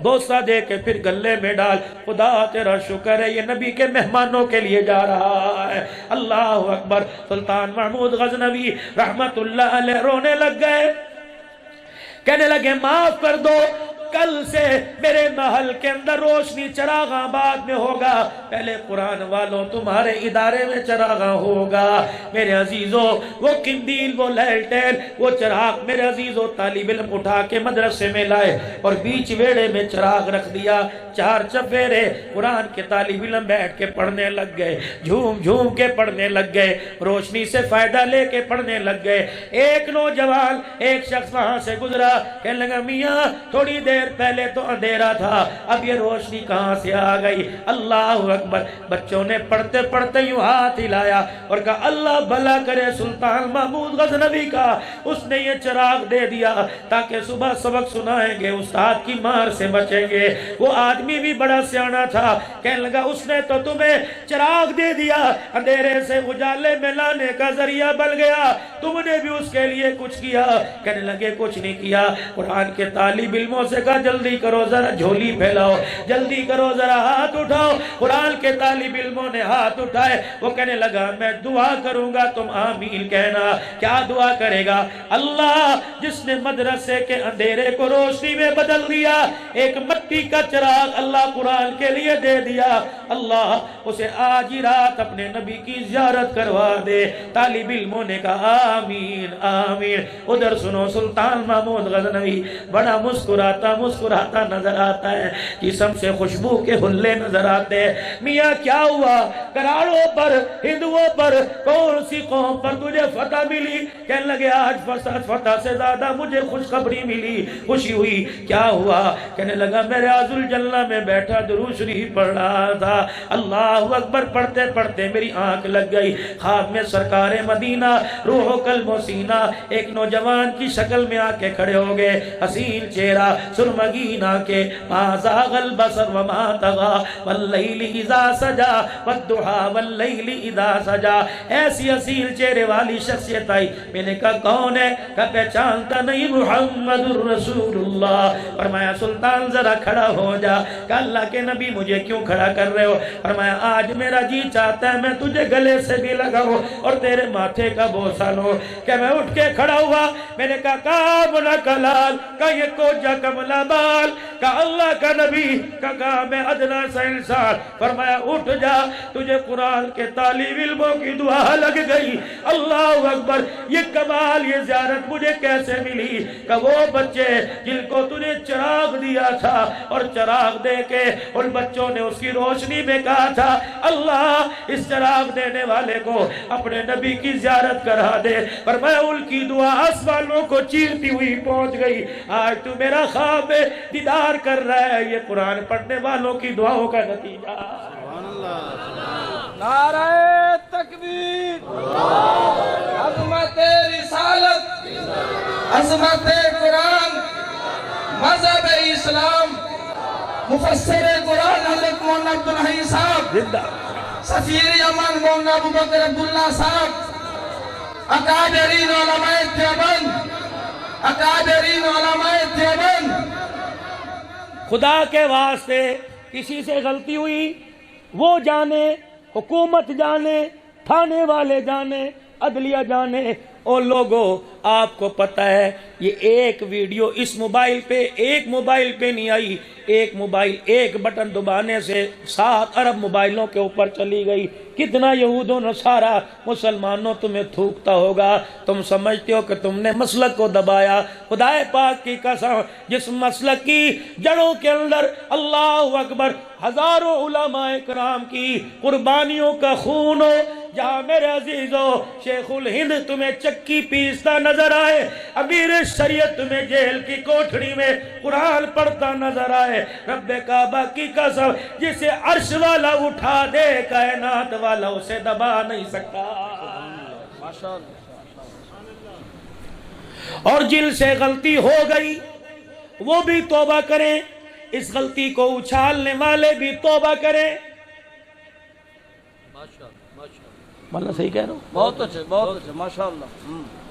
بوسہ دے کے پھر گلے میں ڈال۔ خدا تیرا شکر ہے یہ نبی کے مہمانوں کے لیے جا رہا ہے۔ اللہ اکبر۔ سلطان محمود غزنوی رحمت اللہ علیہ رونے لگ گئے، کہنے لگے معاف کر دو، کل سے میرے محل کے اندر روشنی چراغ آباد میں ہوگا، پہلے قرآن والوں تمہارے ادارے میں چراغ ہوگا۔ میرے عزیزوں وہ قندیل، وہ لالٹین، وہ چراغ میرے عزیزوں طالب علم اٹھا کے مدرسے میں لائے اور بیچ ویڑے میں چراغ رکھ دیا، 4 چفیرے قرآن کے طالب علم بیٹھ کے پڑھنے لگ گئے، جھوم جھوم کے پڑھنے لگ گئے، روشنی سے فائدہ لے کے پڑھنے لگ گئے۔ ایک نوجوان، ایک شخص وہاں سے گزرا، کہنے لگا میاں تھوڑی دیر پہلے تو اندھیرا تھا، اب یہ روشنی کہاں سے آ گئی؟ اللہ اکبر۔ بچوں نے پڑھتے پڑھتے یوں ہاتھ ہلایا اور کہا اللہ بھلا کرے سلطان محمود غزنوی کا، اس نے یہ چراغ دے دیا تاکہ صبح سبق سنائیں گے، استاد کی مار سے بچیں گے۔ وہ آدمی بھی بڑا سیانا تھا، کہنے لگا اس نے تو تمہیں چراغ دے دیا، اندھیرے سے اجالے میں لانے کا ذریعہ بن گیا، تم نے بھی اس کے لیے کچھ کیا؟ کہنے لگے کچھ نہیں کیا۔ قرآن کے طالب علموں سے جلدی کرو ذرا جھولی پھیلاؤ، جلدی کرو ذرا ہاتھ اٹھاؤ۔ قرآن کے طالب علموں نے ہاتھ اٹھائے، وہ کہنے لگا میں دعا کروں گا تم آمین کہنا۔ کیا دعا کرے گا؟ اللہ جس نے مدرسے کے اندھیرے کو روشنی میں بدل دیا، ایک مٹی کا چراغ اللہ قرآن کے لیے دے دیا، اللہ اسے آج ہی رات اپنے نبی کی زیارت کروا دے۔ طالب علموں نے کہا آمین آمین۔ ادھر سنو سلطان محمود غزنوی بڑا مسکراتا نظر آتا ہے، جسم سے خوشبو کے حلے نظر آتے ہیں۔ میاں کیا ہوا؟ کراڑوں پر، ہندوؤں پر، کون سی قوم پر تجھے فتح ملی؟ کہنے لگے آج فتح سے زیادہ مجھے خوشخبری ملی، خوشی ہوئی۔ کیا ہوا؟ کہنے لگا میں ریاض الجنہ میں بیٹھا درود شریف پڑھ رہا تھا، اللہ اکبر پڑھتے پڑھتے میری آنکھ لگ گئی، خواب میں سرکار مدینہ روح و قلب و سینہ ایک نوجوان کی شکل میں آ کے کھڑے ہو گئے، حسین چہرہ، سرمگین آنکھیں، ما زاغ البصر وما طغى واللیل اذا سجا والضحى واللیل اذا سجا۔ ایسی حسین چہرے والی شخصیت آئی، میں نے کہا کون ہے؟ کہ پہچانتا نہیں، محمد الرسول اللہ۔ فرمایا سلطان ذرا کھڑا ہو جا۔ کہ اللہ کے نبی مجھے کیوں کھڑا کر رہے ہو؟ فرمایا آج میرا جی چاہتا ہے میں تجھے گلے سے بھی لگاؤں اور تیرے ماتھے کا بوسہ لوں۔ کہ میں اٹھ کے کھڑا ہوا، میں نے کہا کام نہ کلال، کہ یہ کوجا کملا بال کہ اللہ کا نبی کا کام ہے ادنا سا انسان. فرمایا اٹھ جا, تجھے قرآن کے طالب علموں کی دعا لگ گئی. اللہ اکبر. یہ کمال, یہ زیارت مجھے کیسے ملی کہ وہ بچے جن کو تجھے چراغ دیا تھا اور چراغ دے کے ان بچوں نے اس کی روشنی میں کہا تھا اللہ اس چراغ دینے والے کو اپنے نبی کی زیارت کرا دے. فرمایا ان کی دعا آسمانوں کو چیرتی ہوئی پہنچ گئی. آج تو میرا خواب دیدار کر رہا ہے, یہ قرآن پڑھنے والوں کی دعاؤں کا نتیجہ. نعرہ تکبیر, عظمت رسالت, عظمت قرآن, مذہب اسلام, مفسر قرآن حضرت مولانا عبدالحی صاحب, سفیر یمن مولانا ابوبکر عبداللہ صاحب, اکابرین علماء دیوبند, اکابرین علماء دیوبند. خدا کے واسطے کسی سے غلطی ہوئی وہ جانے, حکومت جانے, تھانے والے جانے, عدلیہ جانے. اور لوگوں آپ کو پتہ ہے یہ ایک ویڈیو اس موبائل پہ, ایک موبائل پہ نہیں آئی, ایک موبائل ایک بٹن دبانے سے 7 ارب موبائلوں کے اوپر چلی گئی. کتنا یہود و نصارہ مسلمانوں تمہیں تھوکتا ہوگا. تم سمجھتے ہو کہ تم نے مسلک کو دبایا. خدا پاک کی قسم جس مسلک کی جڑوں کے اندر اللہ اکبر ہزاروں علماء کرام کی قربانیوں کا خون ہو, جہاں میرے عزیزو شیخ الہند تمہیں چکی پیستا نظر آئے, امیر شریعت تمہیں جیل کی کوٹھڑی میں قرآن پڑھتا نظر آئے, رب کعبہ کی قسم جسے عرش والا اٹھا دے کائنات والا اسے دبا نہیں سکتا. اور جن سے غلطی ہو گئی وہ بھی توبہ کریں, اس غلطی کو اچھالنے والے بھی توبہ کریں. مطلب صحیح کہہ رہا ہوں؟ بہت اچھے, بہت اچھے, ماشاءاللہ.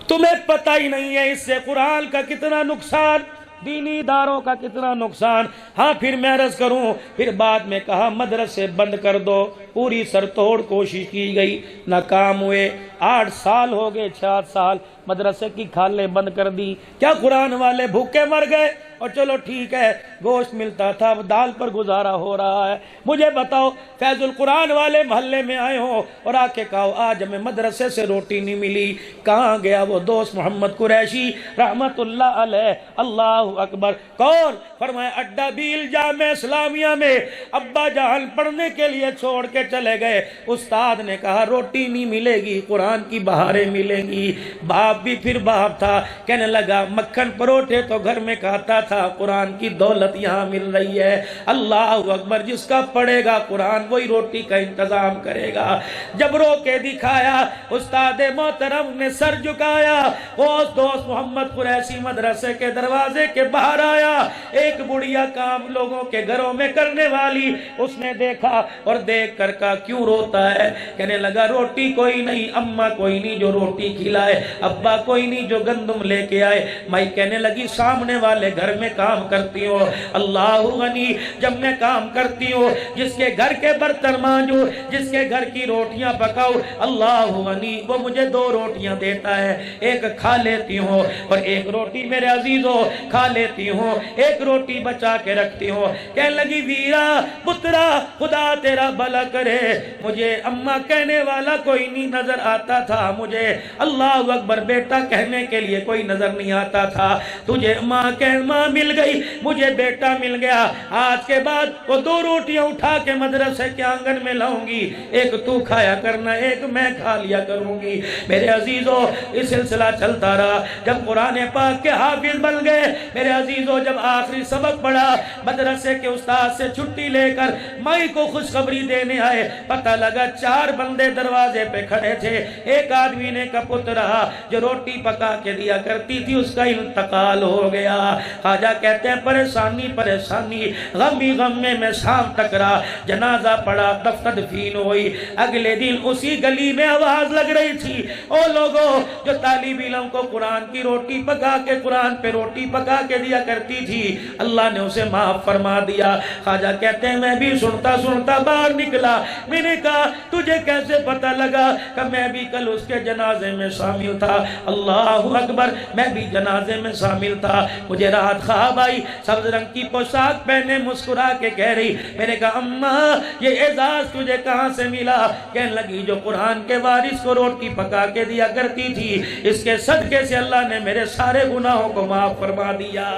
تمہیں پتہ ہی نہیں ہے اس سے قرآن کا کتنا نقصان, دینی اداروں کا کتنا نقصان. ہاں پھر میں عرض کروں, پھر بعد میں کہا مدرسے بند کر دو. پوری سر توڑ کوشش کی گئی, ناکام ہوئے. 8 سال ہو گئے, 6 سال مدرسے کی کھالیں بند کر دی. کیا قرآن والے بھوکے مر گئے؟ اور چلو ٹھیک ہے گوشت ملتا تھا, دال پر گزارا ہو رہا ہے. مجھے بتاؤ فیض القرآن والے محلے میں آئے ہوں اور آ کے کہو آج ہمیں مدرسے سے روٹی نہیں ملی, کہاں گیا وہ دوست محمد قریشی رحمت اللہ علیہ؟ اللہ اکبر. کون؟ فرمایا اڈا بیل جامع اسلامیہ میں ابا جان پڑھنے کے لیے چھوڑ کے چلے گئے. استاد نے کہا روٹی نہیں ملے گی, قرآن کی بہاریں ملیں گی. باپ بھی پھر باپ تھا, کہنے لگا مکھن پروٹھے تو گھر میں کھاتا تھا, قرآن کی دولت یہاں مل رہی ہے. اللہ اکبر. جس کا پڑھے گا قرآن وہی روٹی کا انتظام کرے گا. جب رو کے دکھایا استاد محترم نے سر جھکایا, وہ دوست محمد قریشی مدرسے کے دروازے کے باہر آیا. ایک بڑھیا کام لوگوں کے گھروں میں کرنے والی, اس نے دیکھا اور دیکھ کر کہا کیوں روتا ہے؟ کہنے لگا روٹی کوئی نہیں, اماں کوئی نہیں جو روٹی کھلائے, ابا کوئی نہیں جو گندم لے کے آئے. مائی کہنے لگی سامنے والے گھر میں کام کرتی ہوں, اللہ غنی. جب میں کام کرتی ہوں جس کے گھر کے برتن مانجوں, جس کے گھر کی روٹیاں پکاؤ, اللہ غنی وہ مجھے 2 روٹیاں دیتا ہے, ایک کھا لیتی ہوں اور ایک روٹی میرے عزیزوں کھا لیتی ہوں, ایک روٹی بچا کے رکھتی ہوں. کہنے لگی ویرا پترا خدا تیرا بھلا کرے, مجھے اماں کہنے والا کوئی نہیں نظر آتا تھا, مجھے اللہ اکبر بیٹا کہنے کے لیے کوئی نظر نہیں آتا تھا. تجھے ماں مل گئی, مجھے بیٹا مل گیا. آج کے بعد وہ 2 روٹیاں اٹھا کے مدرسے کے آنگن میں لاؤں گی, ایک تو کھایا کرنا, ایک میں کھا لیا کروں گی. میرے عزیزوں اس سلسلہ چلتا رہا. جب قرآن پاک کے حافظ بن گئے میرے عزیزوں, جب آخری سبق پڑھا مدرسے کے استاد سے چھٹی لے کر مائی کو خوشخبری دینے آئے, پتہ لگا 4 بندے دروازے پہ کھڑے تھے. ایک آدمی نے کا پتر رہا جو روٹی پکا کے دیا کرتی تھی, اس کا انتقال ہو گیا. خواجہ کہتے ہیں پریشانی پریشانی, غم ہی غم میں شام تک رہا. جنازہ پڑا, دفتر دفین ہوئی. اگلے دن اسی گلی میں آواز لگ رہی تھی, او لوگوں جو طالب علم کو قرآن کی روٹی پکا کے, قرآن پہ روٹی پکا کے دیا کرتی تھی, اللہ نے اسے معاف فرما دیا. خواجہ کہتے ہیں میں بھی سنتا سنتا باہر نکلا, میں نے کہا تجھے کیسے پتہ لگا؟ کہ میں بھی کل اس کے جنازے میں شامل تھا۔ اللہ اکبر، میں بھی جنازے میں شامل تھا۔ مجھے رات خواب آئی، سبز رنگ کی پوشاک پہنے مسکرا کے کہہ رہی، میں نے کہا اماں یہ اعزاز تجھے کہاں سے ملا؟ کہنے لگی جو قرآن کے وارث کو روٹی پکا کے دیا کرتی تھی، اس کے صدقے سے اللہ نے میرے سارے گناہوں کو معاف فرما دیا۔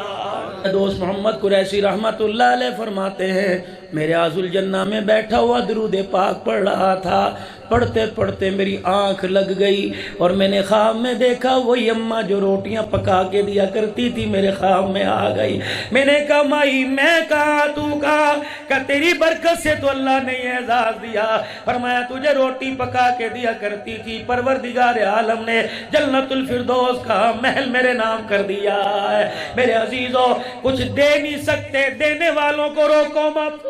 دوست محمد قریشی رحمت اللہ علیہ فرماتے ہیں میرے عز الجنہ میں بیٹھا ہوا درود پاک پڑھ رہا تھا، پڑھتے پڑھتے میری آنکھ لگ گئی اور میں نے خواب میں دیکھا وہی اماں جو روٹیاں پکا کے دیا کرتی تھی میرے خواب میں آ گئی۔ میں نے کہا مائی میں کہا تو کہا کہ تیری برکت سے تو اللہ نے یہ اعزاز دیا۔ فرمایا تجھے روٹی پکا کے دیا کرتی تھی، پروردگار عالم نے جنت الفردوس کا محل میرے نام کر دیا ہے۔ میرے عزیزوں کچھ دے نہیں سکتے، دینے والوں کو روکو مت۔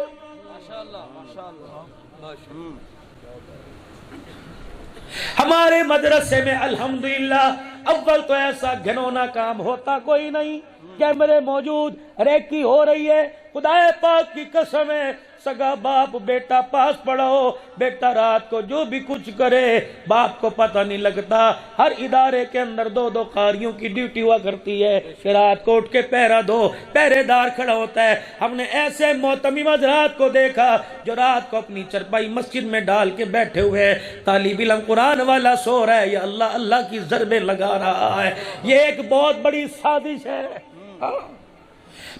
ہمارے مدرسے میں الحمدللہ اول تو ایسا گھنونا کام ہوتا کوئی نہیں، کیمرے موجود، ریکی ہو رہی ہے، خدا پاک کی قسم ہے سگا باپ بیٹا پاس پڑھو، بیٹا رات کو جو بھی کچھ کرے باپ کو پتہ نہیں لگتا۔ ہر ادارے کے اندر دو دو قاریوں کی ڈیوٹی ہوا کرتی ہے کہ رات کو اٹھ کے پہرا دو، پہرے دار کھڑا ہوتا ہے۔ ہم نے ایسے محتمم حضرات کو دیکھا جو رات کو اپنی چرپائی مسجد میں ڈال کے بیٹھے ہوئے ہیں، طالب علم قرآن والا سو رہا ہے یا اللہ اللہ کی ضربیں لگا رہا ہے۔ یہ ایک بہت بڑی سازش ہے۔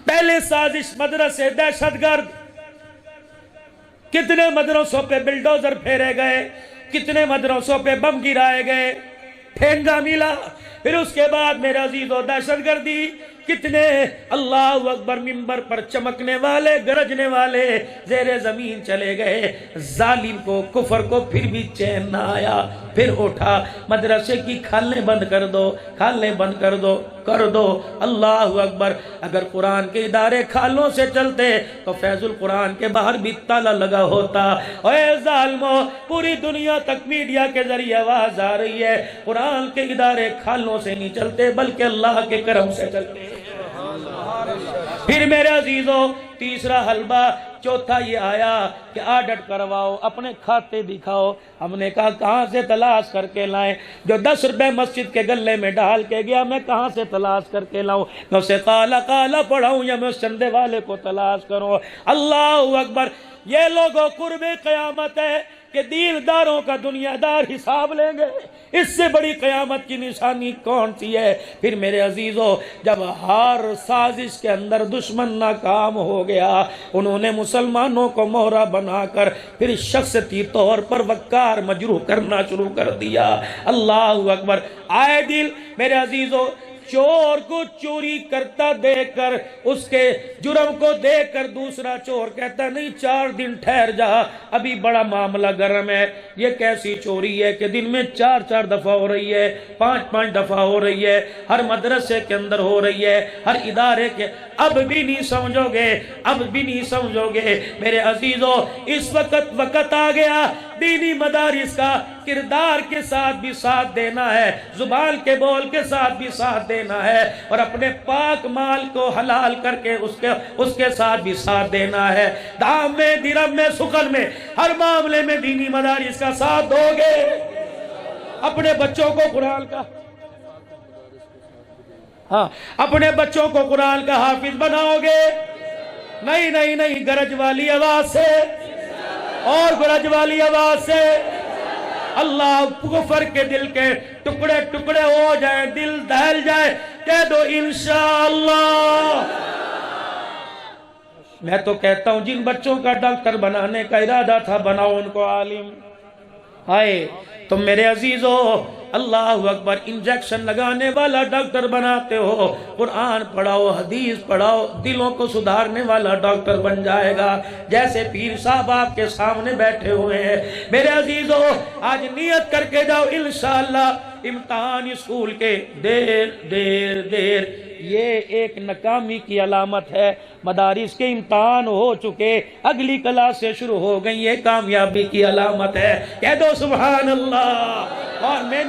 پہلے سازش مدرسے دہشت گرد، کتنے مدرسوں پہ بلڈوزر پھیرے گئے، کتنے مدرسوں پہ بم گرائے گئے، ٹھینگا ملا۔ پھر اس کے بعد میرے عزیزو دہشت گردی، کتنے اللہ اکبر منبر پر چمکنے والے گرجنے والے زیر زمین چلے گئے۔ ظالم کو کفر کو پھر بھی چین نہ آیا، پھر اٹھا مدرسے کی کھالیں بند کر دو، کھالیں بند کر دو، کر دو۔ اللہ اکبر، اگر قرآن کے ادارے کھالوں سے چلتے تو فیض القرآن کے باہر بھی تالا لگا ہوتا۔ اے ظالمو، پوری دنیا تک میڈیا کے ذریعے آواز آ رہی ہے قرآن کے ادارے کھالوں سے نہیں چلتے بلکہ اللہ کے کرم سے چلتے۔ پھر میرے عزیزوں تیسرا حلبہ، چوتھا یہ آیا کہ آڈٹ کرواؤ، اپنے کھاتے دکھاؤ۔ ہم نے کہا کہاں سے تلاش کر کے لائیں؟ جو 10 روپے مسجد کے گلے میں ڈال کے گیا میں کہاں سے تلاش کر کے لاؤں؟ میں اسے کالا کالا پڑھاؤں یا میں اس چندے والے کو تلاش کروں؟ اللہ اکبر، یہ لوگوں قرب قیامت ہے کہ دینداروں کا دنیا دار حساب لیں گے۔ اس سے بڑی قیامت کی نشانی کون سی ہے؟ پھر میرے عزیزو جب ہر سازش کے اندر دشمن ناکام ہو گیا، انہوں نے مسلمانوں کو مہرہ بنا کر پھر شخصیتی طور پر وقار مجروح کرنا شروع کر دیا۔ اللہ اکبر، آئے دل میرے عزیزو چور کو چوری کرتا دیکھ کر، اس کے جرم کو دیکھ کر دوسرا چور کہتا نہیں 4 دن ٹھہر جا، ابھی بڑا معاملہ گرم ہے۔ یہ کیسی چوری ہے کہ دن میں 4 دفعہ ہو رہی ہے، 5 دفعہ ہو رہی ہے، ہر مدرسے کے اندر ہو رہی ہے، ہر ادارے کے۔ اب بھی نہیں سمجھو گے، اب بھی نہیں سمجھو گے میرے عزیزو، اس وقت آ گیا دینی مدارس کا کردار کے ساتھ بھی ساتھ دینا ہے، زبان کے بول کے ساتھ بھی ساتھ دینا ہے، اور اپنے پاک مال کو حلال کر کے اس کے ساتھ بھی ساتھ دینا ہے۔ دام میں، درم میں، سخن میں، ہر معاملے میں دینی مدارس کا ساتھ دو گے۔ اپنے بچوں کو قرآن کا اپنے بچوں کو قرآن کا حافظ بناؤ گے؟ نہیں نہیں نہیں، گرج والی آواز سے اور گرج والی آواز سے اللہ کفر کے دل کے ٹکڑے ٹکڑے ہو جائیں، دل دہل جائے، کہہ دو انشاءاللہ۔ میں تو کہتا ہوں جن بچوں کا ڈاکٹر بنانے کا ارادہ تھا بناؤ ان کو عالم۔ آئے تم میرے عزیزو، اللہ اکبر، انجیکشن لگانے والا ڈاکٹر بناتے ہو، قرآن پڑھاؤ، حدیث پڑھاؤ، دلوں کو سدھارنے والا ڈاکٹر بن جائے گا، جیسے پیر صاحب آپ کے سامنے بیٹھے ہوئے ہیں۔ میرے عزیزو آج نیت کر کے جاؤ انشاءاللہ امتحان اسکول کے دیر یہ ایک ناکامی کی علامت ہے۔ مدارس کے امتحان ہو چکے، اگلی کلاس سے شروع ہو گئی، یہ کامیابی کی علامت ہے۔ کہہ دو سبحان اللہ۔ اور میں